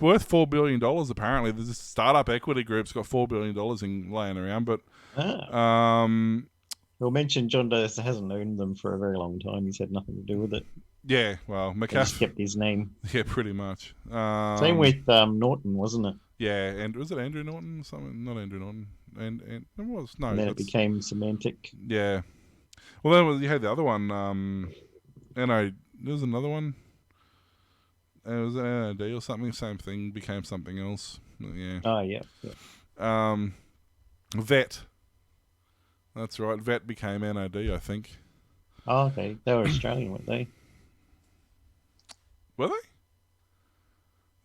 S3: worth $4 billion apparently. This startup equity group's got $4 billion in laying around, but
S2: We'll mention John Doe hasn't owned them for a very long time. He's had nothing to do with it.
S3: yeah, well,
S2: He just
S3: McAfee,
S2: kept his name.
S3: yeah, pretty much.
S2: Same with Norton, wasn't it?
S3: Yeah, and was it Andrew Norton or something? Not Andrew Norton. And it was no.
S2: And then it became Symantec.
S3: Yeah. Well, then you had the other one. There was another one. It was NOD or something. Same thing became something else. Yeah.
S2: Oh, yeah.
S3: Vet. That's right. Vet became NOD, I think.
S2: Oh, okay. They were Australian, weren't they?
S3: Were they?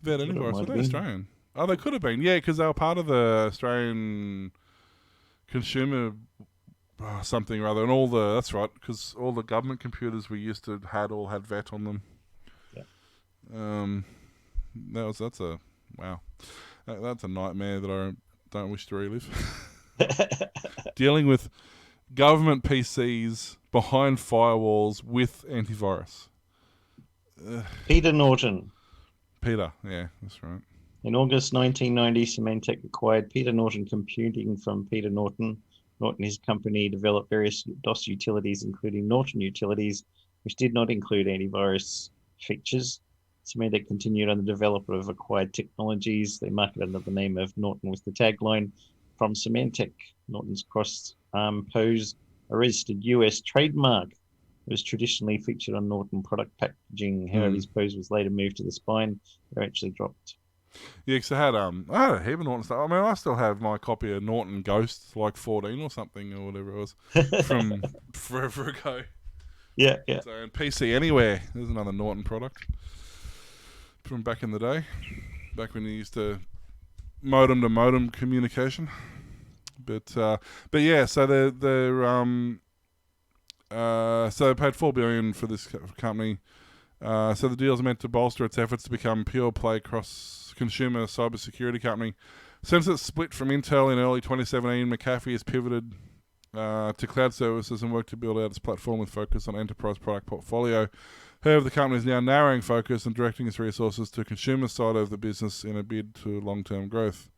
S3: Vet
S2: Sure,
S3: Enterprise.
S2: might
S3: Were they
S2: have been.
S3: Australian? Oh, they could have been. Yeah, because they were part of the Australian consumer something or other, and all the, that's right, because all the government computers we used to all had VET on them.
S2: Yeah.
S3: That's a wow. That's a nightmare that I don't wish to relive. Dealing with government PCs behind firewalls with antivirus.
S2: Peter Norton.
S3: Peter, yeah, that's right.
S2: In August 1990, Symantec acquired Peter Norton Computing from Peter Norton. Norton, his company, developed various DOS utilities, including Norton Utilities, which did not include antivirus features. Symantec continued on the development of acquired technologies. They marketed under the name of Norton with the tagline, "From Symantec." Norton's cross-arm pose, a registered US trademark. It was traditionally featured on Norton product packaging. However, his pose was later moved to the spine. They actually dropped.
S3: Yeah, because I had a heap of Norton stuff. I mean, I still have my copy of Norton Ghost, like 14 or something, or whatever it was, from forever ago.
S2: Yeah.
S3: So, and PC Anywhere, there's another Norton product from back in the day, back when you used to modem to modem communication. But yeah, so they paid $4 billion for this company. So the deal is meant to bolster its efforts to become pure play cross-consumer cybersecurity company. Since its split from Intel in early 2017, McAfee has pivoted to cloud services and worked to build out its platform with focus on enterprise product portfolio. However, the company is now narrowing focus and directing its resources to the consumer side of the business in a bid to long-term growth.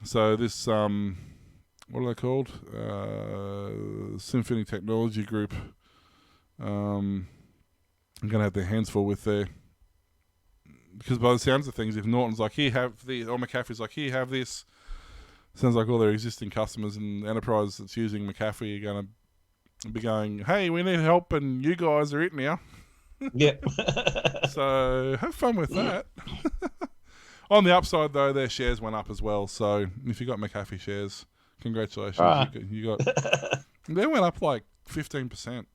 S3: So this, what are they called? Symphony Technology Group. I'm going to have their hands full with their... Because by the sounds of things, if Norton's like, here, have the... Or McAfee's like, here, have this. Sounds like all their existing customers and enterprise that's using McAfee are going to be going, hey, we need help and you guys are it now.
S2: Yeah.
S3: So have fun with that. On the upside, though, their shares went up as well. So if you got McAfee shares, congratulations. You got... They went up like 15%.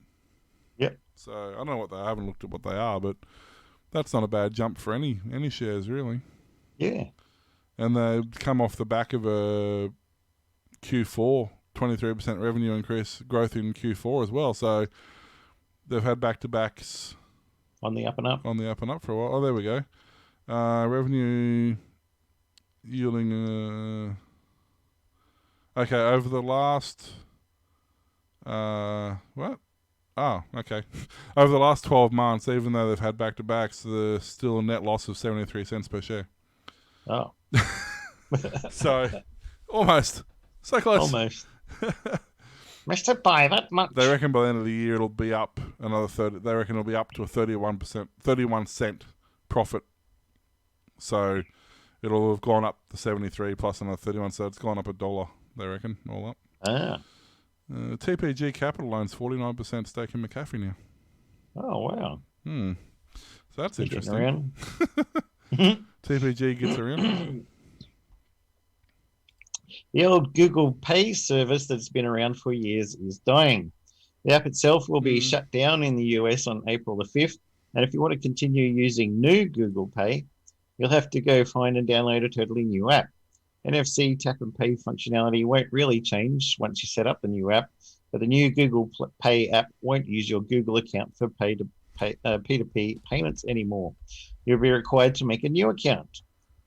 S2: Yep.
S3: So I don't know what I haven't looked at what they are, but that's not a bad jump for any shares, really.
S2: Yeah.
S3: And they come off the back of a Q4 23% revenue increase, growth in Q4 as well. So they've had back-to-backs
S2: On the up and up.
S3: For a while. Oh, there we go. Revenue yielding... okay, over the last... what? Oh, okay. Over the last 12 months, even though they've had back-to-backs, there's still a net loss of 73 cents per share.
S2: Oh.
S3: So, almost. So close.
S2: Almost. Missed it by that much.
S3: They reckon by the end of the year it'll be up another 30. They reckon it'll be up to a 31 cent profit. So, it'll have gone up to 73 plus another 31, so it's gone up $1, they reckon, all up.
S2: Ah.
S3: TPG Capital owns 49% stake in McAfee now.
S2: Oh, wow.
S3: So that's
S2: You're
S3: interesting.
S2: around.
S3: TPG gets around.
S2: The old Google Pay service that's been around for years is dying. The app itself will be shut down in the US on April the 5th. And if you want to continue using new Google Pay, you'll have to go find and download a totally new app. NFC tap and pay functionality won't really change once you set up the new app, but the new Google Pay app won't use your Google account for P2P payments anymore. You'll be required to make a new account.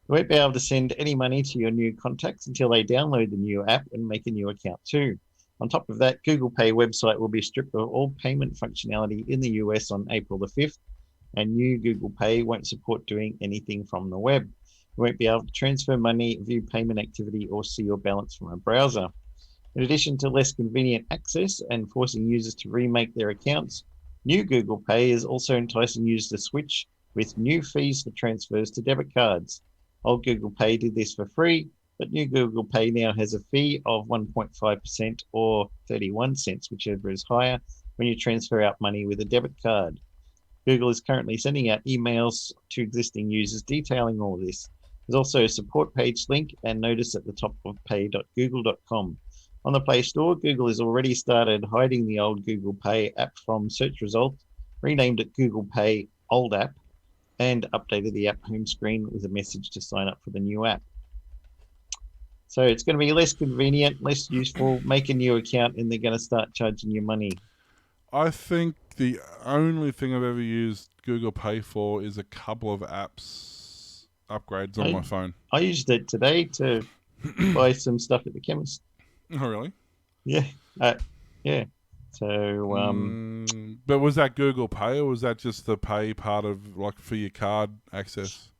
S2: You won't be able to send any money to your new contacts until they download the new app and make a new account too. On top of that, Google Pay website will be stripped of all payment functionality in the US on April the 5th, and new Google Pay won't support doing anything from the web. You won't be able to transfer money, view payment activity, or see your balance from a browser. In addition to less convenient access and forcing users to remake their accounts, new Google Pay is also enticing users to switch with new fees for transfers to debit cards. Old Google Pay did this for free, but new Google Pay now has a fee of 1.5% or 31 cents, whichever is higher, when you transfer out money with a debit card. Google is currently sending out emails to existing users detailing all of this. There's also a support page link and notice at the top of pay.google.com. On the Play Store, Google has already started hiding the old Google Pay app from search results, renamed it Google Pay Old App, and updated the app home screen with a message to sign up for the new app. So it's going to be less convenient, less useful. Make a new account and they're going to start charging you money.
S3: I think the only thing I've ever used Google Pay for is a couple of apps upgrades on my phone.
S2: I used it today to buy some stuff at the chemist.
S3: Oh, really?
S2: Yeah. Yeah. So,
S3: but was that Google Pay or was that just the pay part of, like, for your card access?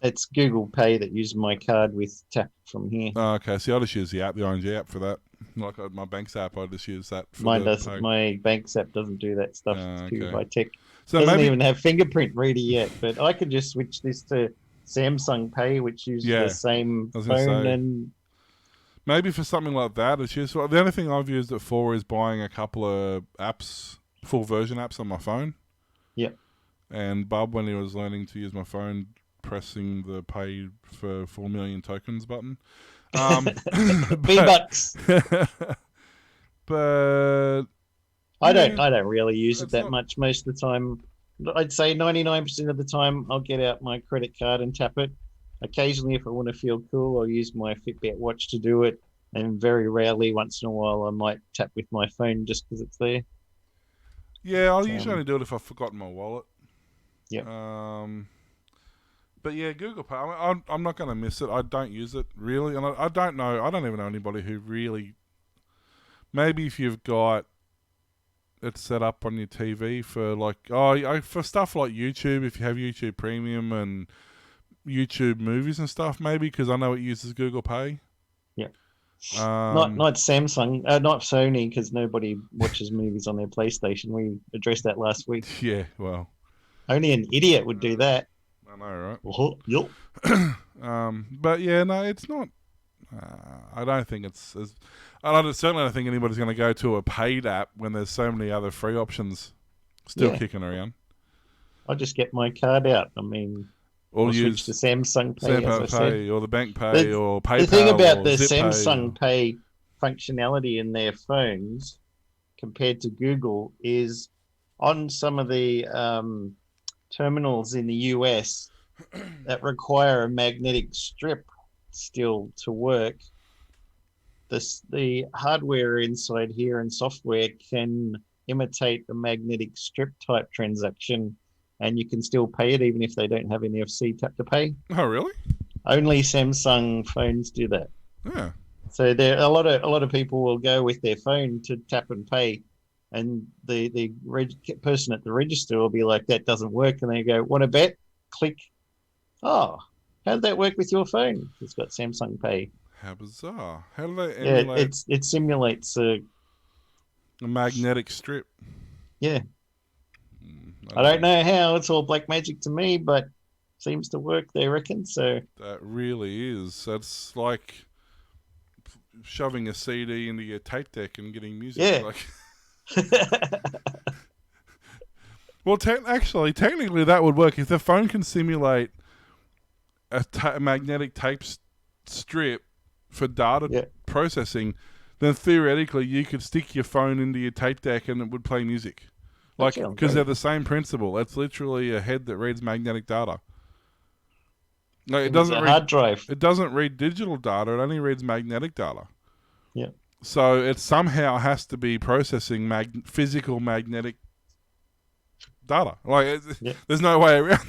S2: It's Google Pay that uses my card with tap from here.
S3: Oh, okay. See, I just use the app, the ING app for that. Like my bank's app, I just use that for
S2: Mine doesn't. My bank's app doesn't do that stuff. It's too high tech. So doesn't even have fingerprint reader yet. But I could just switch this to Samsung Pay, which uses the same phone. And
S3: maybe for something like that, it's useful. The only thing I've used it for is buying a couple of apps, full version apps on my phone.
S2: Yep.
S3: And Bub, when he was learning to use my phone, pressing the pay for 4 million tokens button.
S2: V-Bucks.
S3: But
S2: I don't really use it that much. Most of the time, I'd say 99% of the time, I'll get out my credit card and tap it. Occasionally, if I want to feel cool, I'll use my Fitbit watch to do it. And very rarely, once in a while, I might tap with my phone just because it's there.
S3: Yeah, I'll usually only do it if I've forgotten my wallet.
S2: Yeah.
S3: But yeah, Google Pay, I'm not going to miss it. I don't use it, really. And I don't know. I don't even know anybody who really... Maybe if you've got it set up on your TV for for stuff like YouTube, if you have YouTube Premium and YouTube movies and stuff, maybe, because I know it uses Google Pay.
S2: Yeah. Not Samsung, not Sony, because nobody watches movies on their PlayStation. We addressed that last week.
S3: Yeah, well.
S2: Only an idiot would do that.
S3: I know,
S2: right?
S3: Yep. But yeah, no, it's not. I don't think it's as. I certainly don't think anybody's going to go to a paid app when there's so many other free options still kicking around.
S2: I'll just get my card out. I mean,
S3: or
S2: use the Samsung Pay,
S3: or the bank pay, or PayPal.
S2: The thing about the Samsung Pay functionality in their phones compared to Google is on some of the terminals in the US that require a magnetic strip still to work. The hardware inside here and software can imitate a magnetic strip type transaction, and you can still pay it even if they don't have NFC tap to pay.
S3: Oh, really?
S2: Only Samsung phones do that.
S3: Yeah.
S2: So there a lot of people will go with their phone to tap and pay, and the person at the register will be like, "That doesn't work," and they go, "Want to bet?" Click. Oh, how did that work with your phone? It's got Samsung Pay.
S3: How bizarre! How do they emulate?
S2: Yeah, it simulates a
S3: magnetic strip.
S2: Yeah. I don't know how. It's all black magic to me, but seems to work, they reckon. So
S3: That really is. That's like shoving a CD into your tape deck and getting music.
S2: yeah.
S3: Like, well, technically, that would work if the phone can simulate a magnetic tape strip for data
S2: Yeah.
S3: processing. Then theoretically, you could stick your phone into your tape deck and it would play music. Like, because they're the same principle. It's literally a head that reads magnetic data. No, it doesn't read
S2: hard drive.
S3: It doesn't read digital data. It only reads magnetic data.
S2: Yeah.
S3: So it somehow has to be processing physical magnetic data. Like, there's no way around.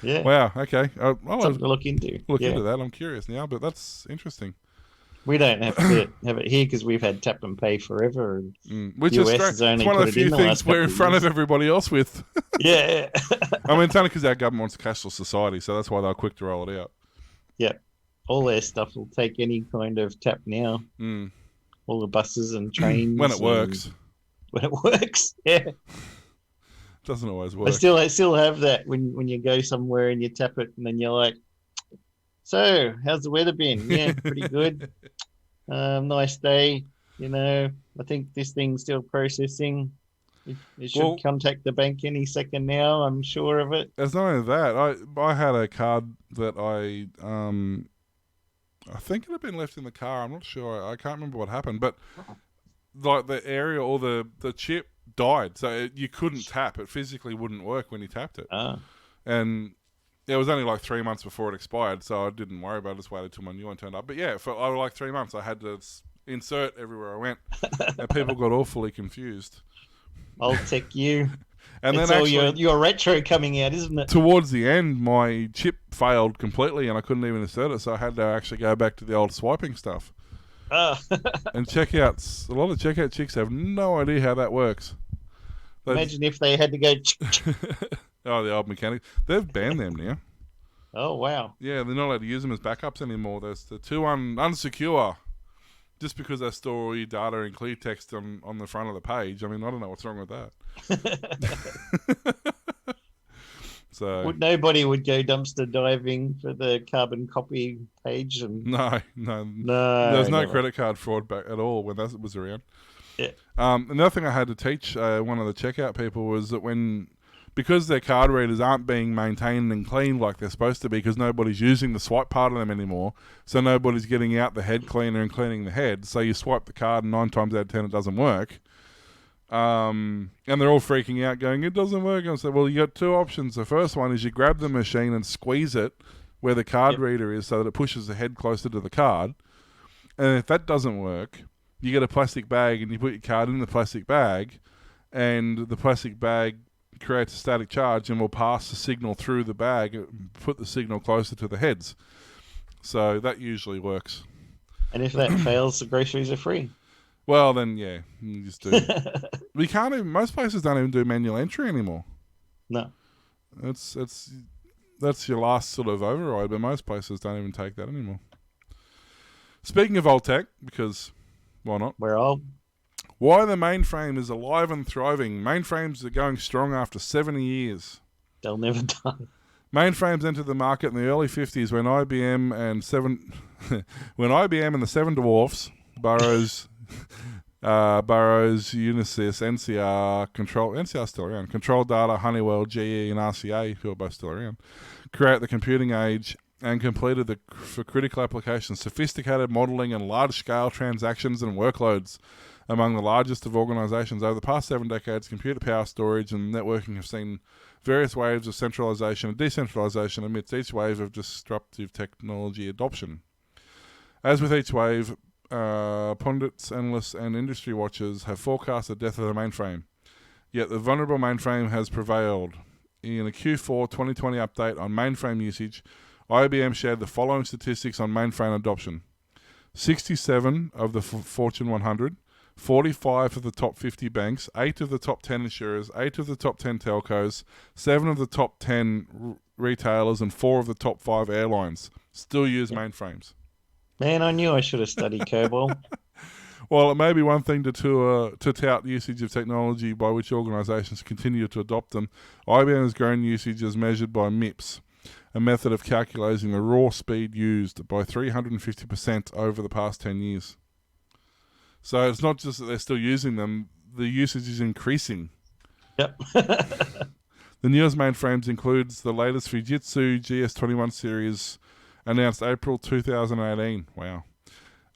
S2: Yeah.
S3: Wow. Okay. I'll
S2: Something to look into.
S3: Into that. I'm curious now, but that's interesting.
S2: We don't have to have it here because we've had tap and pay forever. And
S3: Which is strange. It's one of the few things we're in front of everybody else with.
S2: Yeah.
S3: I mean, it's only because our government wants a cashless society, so that's why they're quick to roll it out.
S2: Yeah. All their stuff will take any kind of tap now. All the buses and trains.
S3: When it works.
S2: When it works, yeah.
S3: Doesn't always work.
S2: I still have that when you go somewhere and you tap it and then you're like, so how's the weather been? Yeah, pretty good. Nice day. You know, I think this thing's still processing. It should contact the bank any second now. I'm sure of it.
S3: It's not only that. I had a card that I think it had been left in the car. I'm not sure. I can't remember what happened, but like the area or the chip died, so you couldn't tap. It physically wouldn't work when you tapped it. And it was only like 3 months before it expired, so I didn't worry about it. I just waited till my new one turned up. But yeah, for like 3 months, I had to insert everywhere I went, and people got awfully confused.
S2: I'll take you.
S3: And
S2: it's
S3: then
S2: all
S3: actually,
S2: your retro coming out, isn't it?
S3: Towards the end, my chip failed completely, and I couldn't even insert it, so I had to actually go back to the old swiping stuff. And checkouts. A lot of checkout chicks have no idea how that works.
S2: Imagine if they had to go.
S3: Oh, the old mechanics. They've banned them now.
S2: Oh, wow.
S3: Yeah, they're not allowed to use them as backups anymore. They're too unsecure. Just because they store all your data in clear text on the front of the page. I mean, I don't know what's wrong with that. So
S2: nobody would go dumpster diving for the carbon copy page. And
S3: No. There was no credit card fraud back at all when that was around.
S2: Yeah.
S3: Another thing I had to teach one of the checkout people was that because their card readers aren't being maintained and cleaned like they're supposed to be because nobody's using the swipe part of them anymore, so nobody's getting out the head cleaner and cleaning the head, so you swipe the card and 9 times out of 10 it doesn't work. And they're all freaking out going, it doesn't work. And I said, well, you got two options. The first one is you grab the machine and squeeze it where the card reader is so that it pushes the head closer to the card. And if that doesn't work, you get a plastic bag and you put your card in the plastic bag, and the plastic bag creates a static charge and will pass the signal through the bag and put the signal closer to the heads. So that usually works.
S2: And if that fails, the groceries are free.
S3: Well, then, yeah, you just do. We can't even. Most places don't even do manual entry anymore.
S2: No,
S3: that's your last sort of override, but most places don't even take that anymore. Speaking of old tech, because why not?
S2: We're all.
S3: Why the mainframe is alive and thriving. Mainframes are going strong after 70 years.
S2: They'll never die. Mainframes
S3: entered the market in the early 50s when IBM and the Seven Dwarfs, Burroughs, Unisys, NCR still around, Control Data, Honeywell, GE, and RCA, who are both still around, create the computing age and completed for critical applications, sophisticated modeling and large-scale transactions and workloads among the largest of organizations. Over the past 7 decades, computer power storage and networking have seen various waves of centralization and decentralization amidst each wave of disruptive technology adoption. As with each wave, pundits, analysts, and industry watchers have forecast the death of the mainframe. Yet the vulnerable mainframe has prevailed. In a Q4 2020 update on mainframe usage, IBM shared the following statistics on mainframe adoption. 67 of the Fortune 100, 45 of the top 50 banks, 8 of the top 10 insurers, 8 of the top 10 telcos, 7 of the top 10 retailers, and 4 of the top 5 airlines still use mainframes.
S2: Man, I knew I should have studied COBOL.
S3: Well, it may be one thing to tout usage of technology by which organisations continue to adopt them. IBM has grown usage as measured by MIPS, a method of calculating the raw speed used by 350% over the past 10 years. So it's not just that they're still using them, the usage is increasing.
S2: Yep.
S3: The newest mainframes includes the latest Fujitsu GS21 series, announced April 2018. Wow.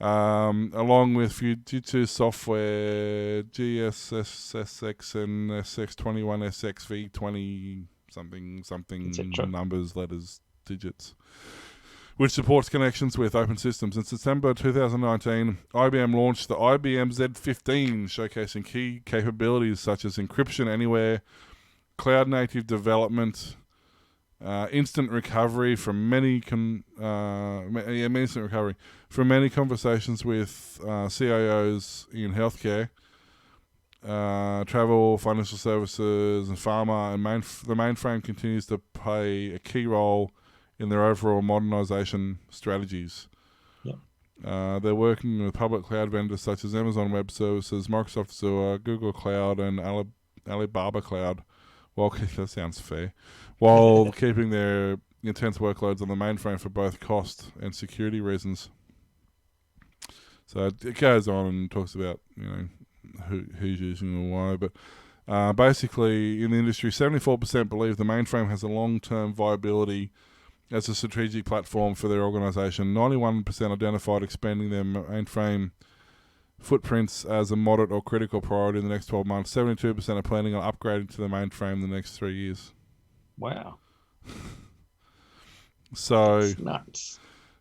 S3: Along with Fujitsu software GSSX and SX21, SXV20 something numbers, letters, digits, which supports connections with open systems. In September 2019, IBM launched the IBM Z15, showcasing key capabilities such as encryption anywhere, cloud-native development, instant recovery from many from many conversations with CIOs in healthcare, travel, financial services, and pharma. And the mainframe continues to play a key role in their overall modernization strategies.
S2: Yep.
S3: They're working with public cloud vendors such as Amazon Web Services, Microsoft Azure, Google Cloud, and Alibaba Cloud. Well, that sounds fair. While keeping their intense workloads on the mainframe for both cost and security reasons. So it goes on and talks about, who's using and why. But basically, in the industry, 74% believe the mainframe has a long-term viability as a strategic platform for their organisation. 91% identified expanding their mainframe footprints as a moderate or critical priority in the next 12 months. 72% are planning on upgrading to the mainframe in the next 3 years.
S2: Wow.
S3: So
S2: That's nuts.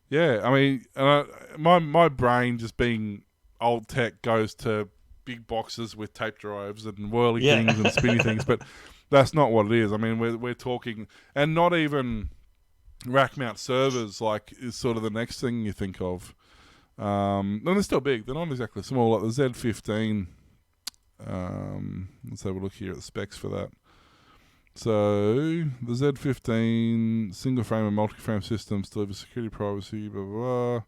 S3: Yeah, I mean, my brain, just being old tech, goes to big boxes with tape drives and whirly things and spinny things, but that's not what it is. I mean, we're talking, and not even rack mount servers is sort of the next thing you think of. And they're still big. They're not exactly small. Like the Z15. Let's have a look here at the specs for that. So the Z15 single frame and multi-frame systems deliver security, privacy, blah blah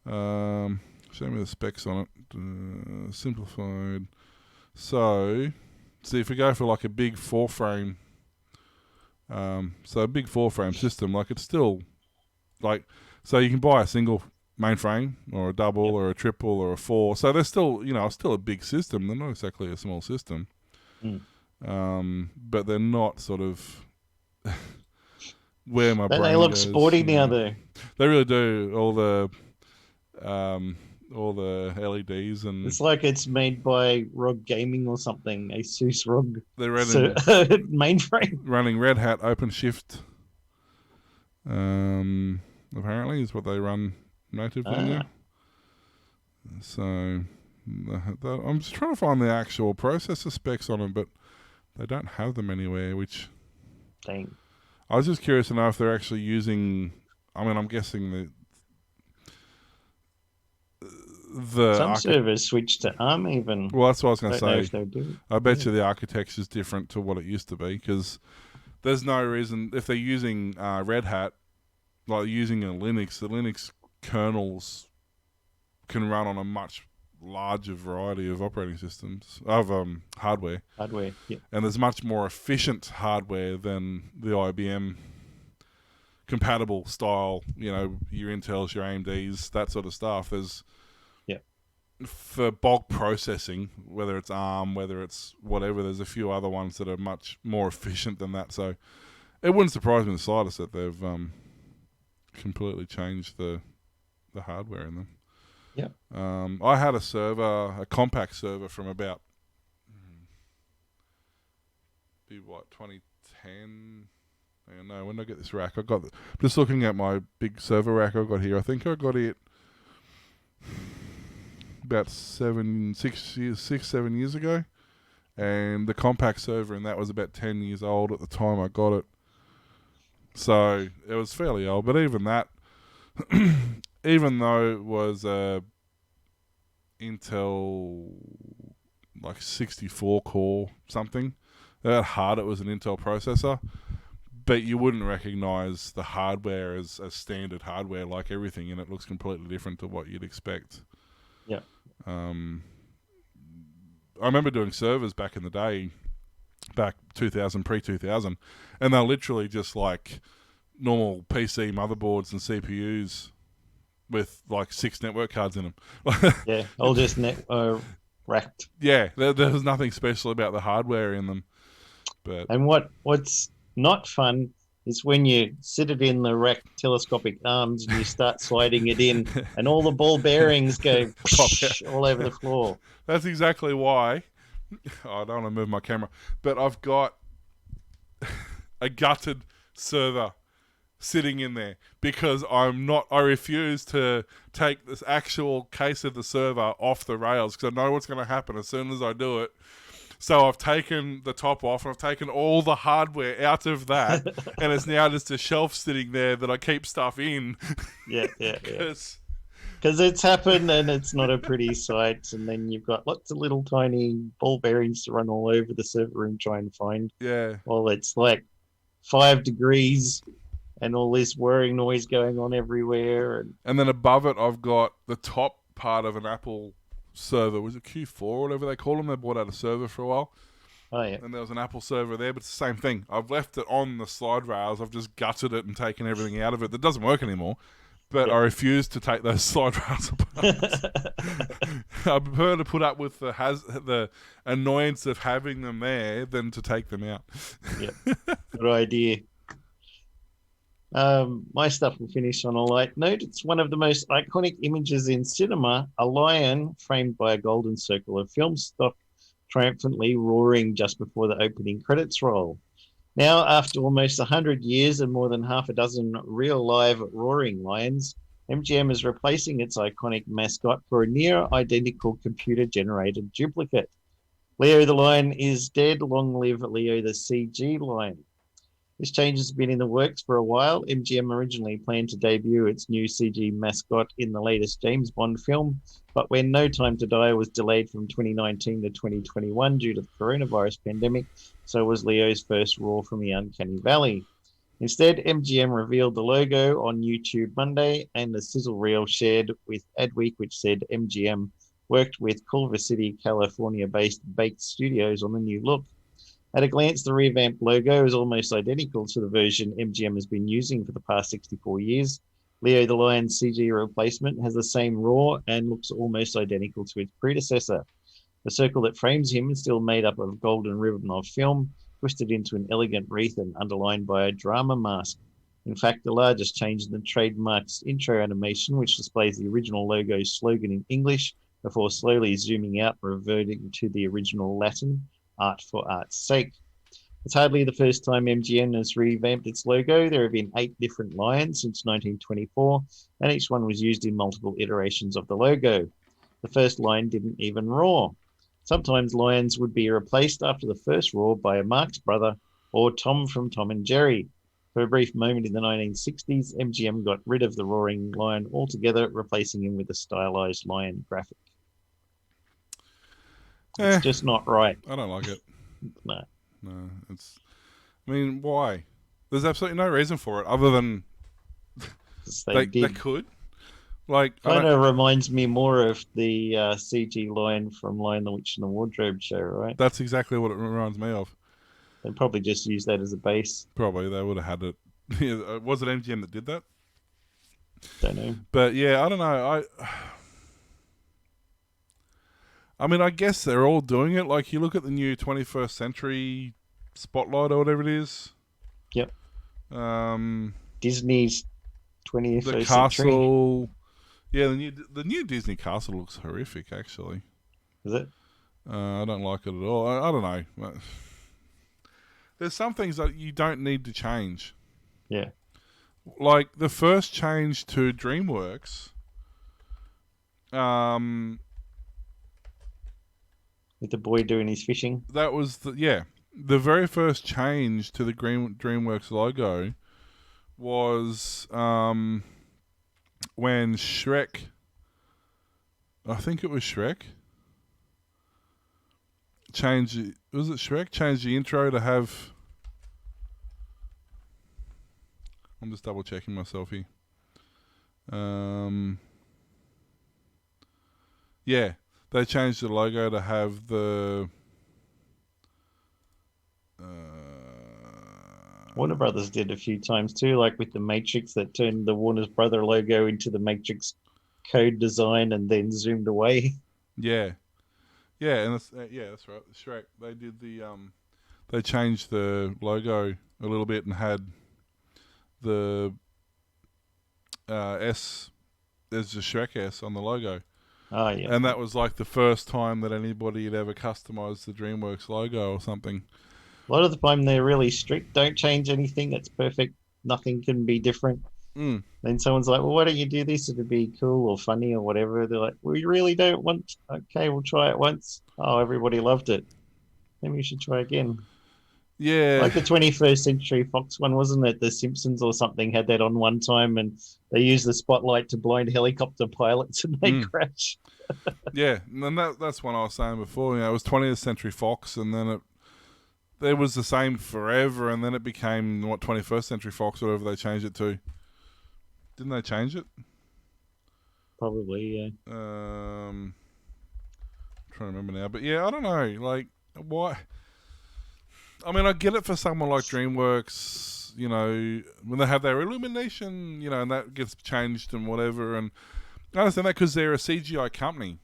S3: blah. Show me the specs on it. Simplified. So, see if we go for like a big 4-frame. So a big 4-frame system, it's still so you can buy a single mainframe or a double or a triple or a 4. So they're still, still a big system. They're not exactly a small system. But they're not sort of where my brain
S2: They look
S3: goes.
S2: sporty now, though.
S3: They really do. All the LEDs and
S2: it's like it's made by ROG Gaming or something. ASUS ROG.
S3: They're running
S2: mainframe.
S3: Running Red Hat OpenShift. Apparently is what they run natively now. So I'm just trying to find the actual processor specs on them, but they don't have them anywhere, which...
S2: Dang.
S3: I was just curious to know if they're actually using... I mean, I'm guessing
S2: some servers switch to ARM even.
S3: Well, that's what I was going to say.
S2: If they do.
S3: I bet you the architecture is different to what it used to be, because there's no reason... If they're using Red Hat, like using a Linux, the Linux kernels can run on a much larger variety of operating systems, of hardware.
S2: Yeah.
S3: And there's much more efficient hardware than the IBM compatible style, your Intels, your AMDs, that sort of stuff. There's, for bulk processing, whether it's ARM, whether it's whatever, there's a few other ones that are much more efficient than that. So it wouldn't surprise me in the slightest that they've completely changed the hardware in them.
S2: Yeah.
S3: I had a compact server from about 2010. No, when did I get this rack? Just looking at my big server rack I got here. I think I got it about 7 years ago, and the compact server in that was about 10 years old at the time I got it. So it was fairly old, but even that. Even though it was Intel 64 core something, that hard it was an Intel processor, but you wouldn't recognize the hardware as standard hardware. Like everything in it looks completely different to what you'd expect.
S2: Yeah.
S3: I remember doing servers back in the day, back 2000, pre-2000, and they're literally just normal PC motherboards and CPUs with like 6 network cards in them.
S2: Yeah, all just racked.
S3: Yeah, there was nothing special about the hardware in them. But
S2: And what's not fun is when you sit it in the rack telescopic arms and you start sliding it in, and all the ball bearings go all over the floor.
S3: That's exactly why. I don't want to move my camera, but I've got a gutted server sitting in there because I refuse to take this actual case of the server off the rails because I know what's going to happen as soon as I do it. So I've taken the top off and I've taken all the hardware out of that and it's now just a shelf sitting there that I keep stuff in.
S2: Yeah. Because it's happened and it's not a pretty sight, and then you've got lots of little tiny ball bearings to run all over the server and try and find.
S3: Yeah.
S2: Well, it's like 5 degrees and all this whirring noise going on everywhere.
S3: And then above it, I've got the top part of an Apple server. Was it Q4 or whatever they call them? They bought out a server for a while.
S2: Oh, yeah.
S3: And there was an Apple server there, but it's the same thing. I've left it on the slide rails. I've just gutted it and taken everything out of it. That doesn't work anymore. But I refuse to take those slide rails apart. I prefer to put up with the annoyance of having them there than to take them out.
S2: Yeah, good idea. My stuff will finish on a light note. It's one of the most iconic images in cinema, a lion framed by a golden circle of film stock triumphantly roaring just before the opening credits roll. Now, after almost 100 years and more than half a dozen real live roaring lions, MGM is replacing its iconic mascot for a near identical computer-generated duplicate. Leo the lion is dead. Long live Leo the CG lion. This change has been in the works for a while. MGM originally planned to debut its new CG mascot in the latest James Bond film, but when No Time to Die was delayed from 2019 to 2021 due to the coronavirus pandemic, so was Leo's first roar from the Uncanny Valley. Instead, MGM revealed the logo on YouTube Monday and a sizzle reel shared with Adweek, which said MGM worked with Culver City, California-based Baked Studios on the new look. At a glance, the revamped logo is almost identical to the version MGM has been using for the past 64 years. Leo the Lion's CG replacement has the same roar and looks almost identical to its predecessor. The circle that frames him is still made up of golden ribbon of film, twisted into an elegant wreath and underlined by a drama mask. In fact, the largest change in the trademark's intro animation, which displays the original logo's slogan in English before slowly zooming out and reverting to the original Latin, art for art's sake. It's hardly the first time MGM has revamped its logo. There have been 8 different lions since 1924, and each one was used in multiple iterations of the logo. The first lion didn't even roar. Sometimes lions would be replaced after the first roar by a Marx brother or Tom from Tom and Jerry. For a brief moment in the 1960s, MGM got rid of the roaring lion altogether, replacing him with a stylized lion graphic. It's just not right.
S3: I don't like it.
S2: No,
S3: it's. I mean, why? There's absolutely no reason for it other than they could. Like,
S2: kind of reminds me more of the CG lion from Lion, the Witch, and the Wardrobe show, right?
S3: That's exactly what it reminds me of.
S2: They probably just used that as a base.
S3: Probably they would have had it. Was it MGM that did that?
S2: Don't know.
S3: But yeah, I don't know. I mean, I guess they're all doing it. Like, you look at the new 21st Century Spotlight or whatever it is.
S2: Yep. Disney's 21st
S3: the
S2: Century.
S3: Castle. Yeah, the new Disney Castle looks horrific, actually.
S2: Is it?
S3: I don't like it at all. I don't know. There's some things that you don't need to change.
S2: Yeah.
S3: Like, the first change to DreamWorks...
S2: with the boy doing his fishing.
S3: That was the very first change to the DreamWorks logo was when Shrek, I think it was Shrek, changed the intro to have, I'm just double checking myself here. Yeah. They changed the logo to have the
S2: Warner Brothers did a few times too, like with the Matrix, that turned the Warner's Brother logo into the Matrix code design and then zoomed away.
S3: Yeah, yeah, and that's right. Shrek. They did they changed the logo a little bit and had the S. There's a Shrek S on the logo.
S2: Oh yeah,
S3: And that was like the first time that anybody had ever customized the DreamWorks logo or something.
S2: a lot of the time they're really strict. Don't change anything. It's perfect. Nothing can be different.
S3: Mm.
S2: Then someone's like, "Well, why don't you do this? It'd be cool or funny or whatever." They're like, "We really don't want." Okay, we'll try it once. Oh, everybody loved it. Maybe we should try again.
S3: Yeah.
S2: Like the 21st Century Fox one, wasn't it? The Simpsons or something had that on one time, and they used the spotlight to blind helicopter pilots, and they crash.
S3: Yeah, and that's what I was saying before. It was 20th Century Fox, and then it was the same forever, and then it became 21st Century Fox, whatever they changed it to. Didn't they change it?
S2: Probably, yeah.
S3: I'm trying to remember now, but yeah, I don't know. Like, why? I mean, I get it for someone like DreamWorks, when they have their illumination, and that gets changed and whatever, and I understand that because they're a CGI company.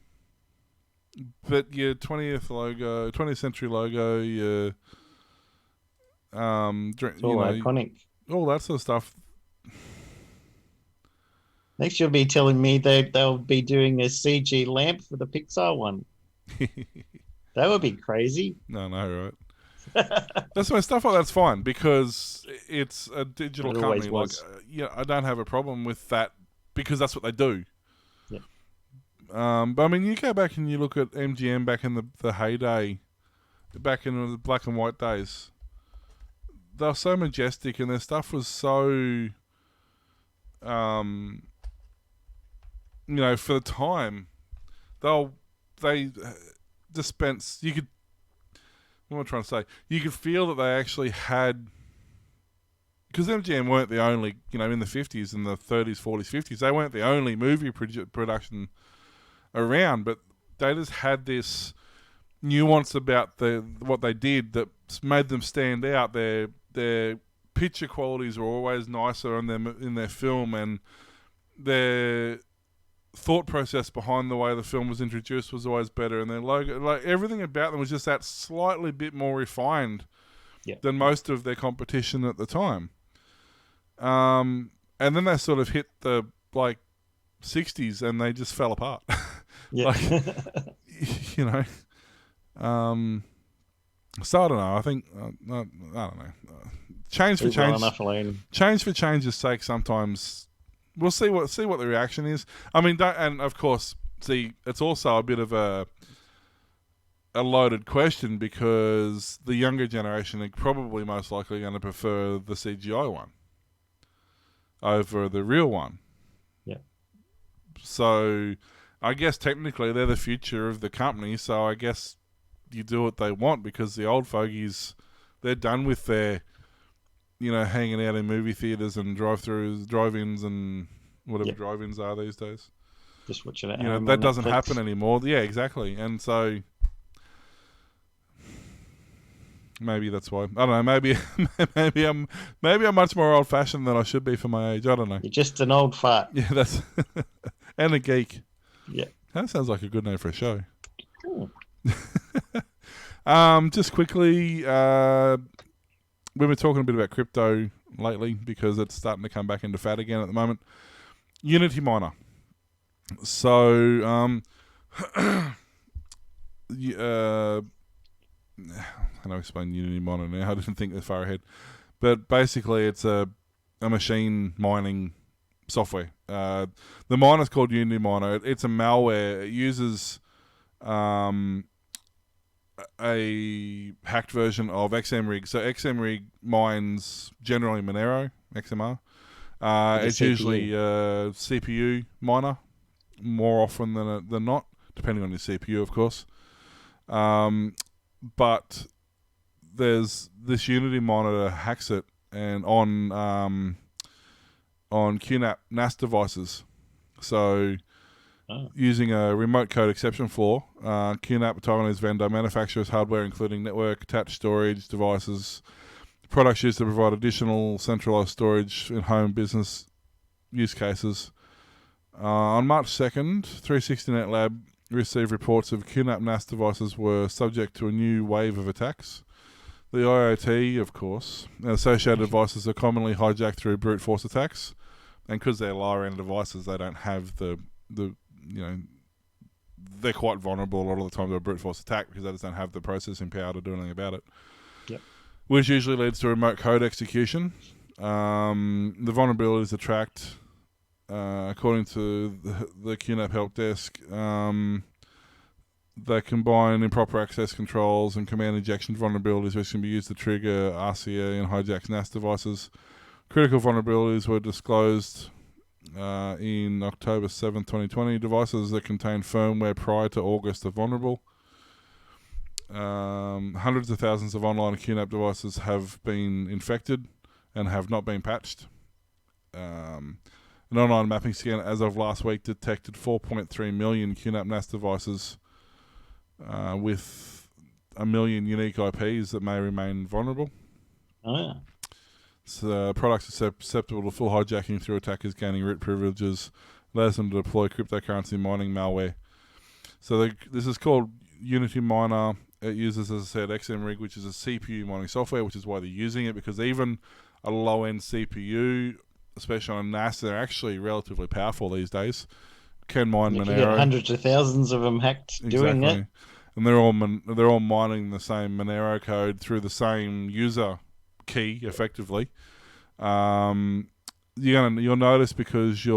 S3: But your 20th century logo, your
S2: It's all iconic.
S3: all that sort of stuff.
S2: Next, you'll be telling me they'll be doing a CG lamp for the Pixar one. That would be crazy.
S3: No, right. That's why stuff like that's fine because it's a digital company. Like, I don't have a problem with that because that's what they do.
S2: Yeah.
S3: But I mean, you go back and you look at MGM back in the heyday, back in the black and white days. They were so majestic, and their stuff was so, for the time, they dispense. You could. What am I trying to say? You could feel that they actually had, because MGM weren't the only, in the 50s and the 30s, 40s, 50s, they weren't the only movie production around, but they just had this nuance about what they did that made them stand out. Their picture qualities were always nicer in their film, and their thought process behind the way the film was introduced was always better, and their logo, like everything about them was just that slightly bit more refined than most of their competition at the time. And then they sort of hit the 60s and they just fell apart.
S2: Yeah.
S3: So I don't know. I think I don't know. Change for change's sake sometimes. We'll see what the reaction is. I mean, and of course, it's also a bit of a loaded question because the younger generation are probably most likely going to prefer the CGI one over the real one.
S2: Yeah.
S3: So, I guess technically they're the future of the company. So I guess you do what they want because the old fogies, they're done with their hanging out in movie theaters and drive-ins and whatever drive-ins are these days.
S2: Just watching it.
S3: That doesn't happen anymore. Yeah, exactly. And so maybe that's why. I don't know. Maybe I'm much more old-fashioned than I should be for my age. I don't know.
S2: You're just an old fart.
S3: Yeah, that's and a geek.
S2: Yeah.
S3: That sounds like a good name for a show.
S2: Cool.
S3: Just quickly. We've been talking a bit about crypto lately because it's starting to come back into fat again at the moment. Unity Miner. So, how do I explain Unity Miner now? I didn't think that far ahead. But basically, it's a machine mining software. The miner's called Unity Miner. It's a malware. It uses a hacked version of XMRig. So XMRig mines generally Monero, XMR. It's
S2: CPU.
S3: usually a CPU miner more often than not, depending on your CPU, of course. But there's this Unity monitor hacks it and on QNAP NAS devices. So using a remote code exception flaw, QNAP, a Taiwanese vendor, manufactures hardware including network attached storage devices, Products used to provide additional centralized storage in home business use cases. On March 2nd, 360net Lab received reports of QNAP NAS devices were subject to a new wave of attacks. The IoT, of course, and associated devices are commonly hijacked through brute force attacks, and because they're lower-end devices, they don't have the they're quite vulnerable a lot of the time to a brute force attack because they just don't have the processing power to do anything about it.
S2: Yep.
S3: Which usually leads to remote code execution. The vulnerabilities are tracked according to the QNAP help desk. They combine improper access controls and command injection vulnerabilities, which can be used to trigger RCA and hijack NAS devices. Critical vulnerabilities were disclosed in October 7th, 2020. Devices that contain firmware prior to August are vulnerable. Hundreds of thousands of online QNAP devices have been infected and have not been patched. An online mapping scan as of last week detected 4.3 million QNAP NAS devices with 1 million unique IPs that may remain vulnerable.
S2: Oh, yeah.
S3: So products are susceptible to full hijacking through attackers gaining root privileges, allows them to deploy cryptocurrency mining malware. So this is called Unity Miner. It uses, as I said, XMRig, which is a CPU mining software, which is why they're using it, because even a low-end CPU, especially on a NAS, they're actually relatively powerful these days. Can mine
S2: You
S3: Monero.
S2: get hundreds of thousands of them hacked doing it.
S3: And they're all mining the same Monero code through the same user key, effectively. You'll notice because the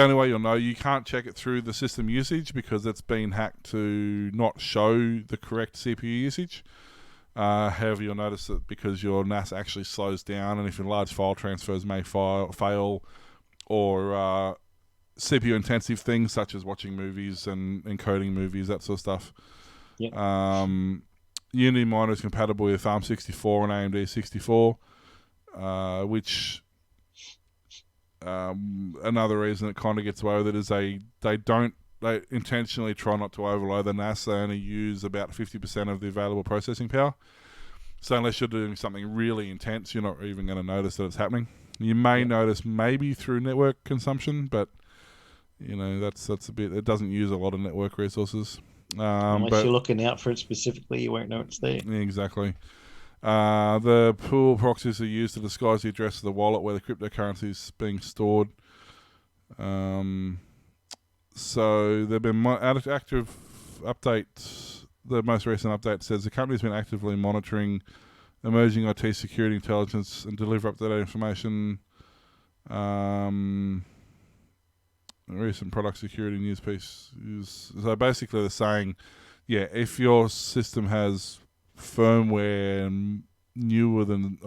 S3: only way you'll know, you can't check it through the system usage because it's been hacked to not show the correct CPU usage. However, you'll notice that because your NAS actually slows down, and if your large file transfers may fail, or CPU intensive things such as watching movies and encoding movies, that sort of stuff.
S2: Yep.
S3: Unity Miner is compatible with ARM64 and AMD 64, which another reason it kind of gets away with it is they intentionally try not to overload the NAS. They only use about 50% of the available processing power. So unless you're doing something really intense, you're not even going to notice that it's happening. You may notice maybe through network consumption, but that's a bit. It doesn't use a lot of network resources.
S2: Unless you're looking out for it specifically, you won't know it's there.
S3: Exactly. The pool proxies are used to disguise the address of the wallet where the cryptocurrency is being stored. So there have been active updates. The most recent update says the company's been actively monitoring emerging IT security intelligence and deliver up-to-date information. Recent product security news piece so basically they're saying, if your system has firmware newer than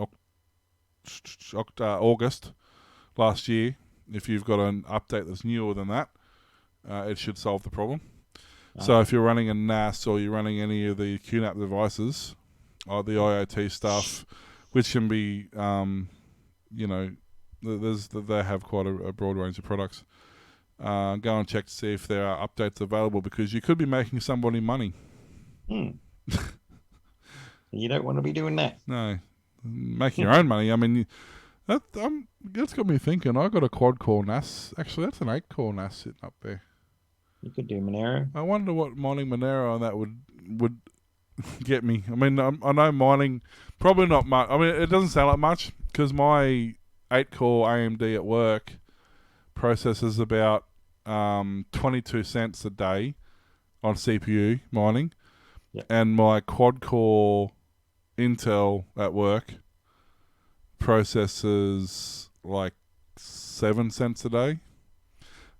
S3: August last year, if you've got an update that's newer than that, it should solve the problem. So if you're running a NAS or you're running any of the QNAP devices or the IoT stuff, which can be, they have quite a broad range of products. Go and check to see if there are updates available, because you could be making somebody money.
S2: You don't want to be doing that.
S3: No, making your own money. I mean, that's got me thinking. I got a quad-core NAS. Actually, that's an 8-core NAS sitting up there.
S2: You could do Monero.
S3: I wonder what mining Monero on that would get me. I mean, I know mining probably not much. I mean, it doesn't sound like much because my 8-core AMD at work processes about 22 cents a day on CPU mining, and my quad-core Intel at work processes like 7 cents a day.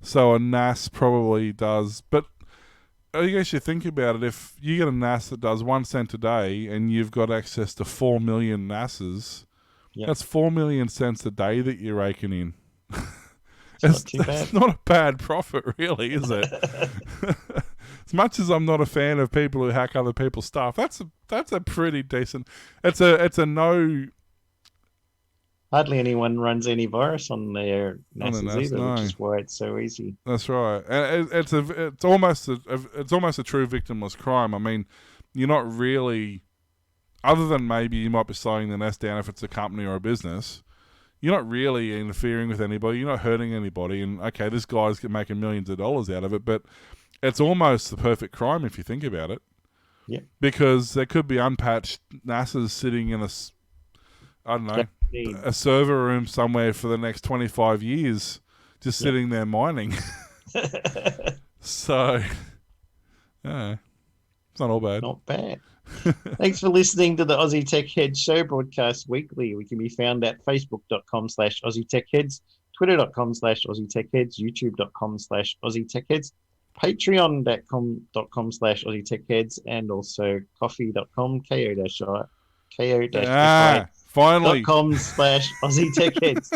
S3: So a NAS probably does, but I guess you think about it, if you get a NAS that does 1 cent a day and you've got access to 4 million NASs, that's 4 million cents a day that you're raking in. It's not a bad profit, really, is it? As much as I'm not a fan of people who hack other people's stuff, that's a pretty decent. It's a no.
S2: Hardly anyone runs any virus on their NASs either,
S3: no.
S2: which is why it's so easy.
S3: That's right, and it's almost a true victimless crime. I mean, you're not really, other than maybe you might be slowing the nest down if it's a company or a business, you're not really interfering with anybody. You're not hurting anybody. And, okay, this guy's making millions of dollars out of it, but it's almost the perfect crime if you think about it.
S2: Yeah.
S3: Because there could be unpatched NASA's sitting in a server room somewhere for the next 25 years, just sitting there mining. So, yeah, it's not all bad.
S2: Not bad. Thanks for listening to the Aussie Tech Heads show, broadcast weekly. We can be found at facebook.com/Aussie Tech Heads, twitter.com/Aussie Tech Heads, youtube.com/Aussie Tech Heads, patreon.com/Aussie Tech Heads, and also coffee.com,
S3: Finally.
S2: .com/Aussie Tech Heads.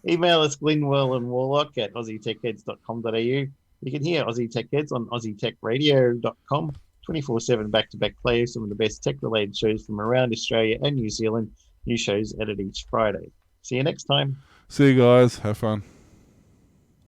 S2: Email us Glenwell and Warlock at aussietechheads.com.au. You can hear Aussie Tech Heads on aussietechradio.com. 24/7 back-to-back play of some of the best tech-related shows from around Australia and New Zealand. New shows added each Friday. See you next time.
S3: See you guys. Have fun.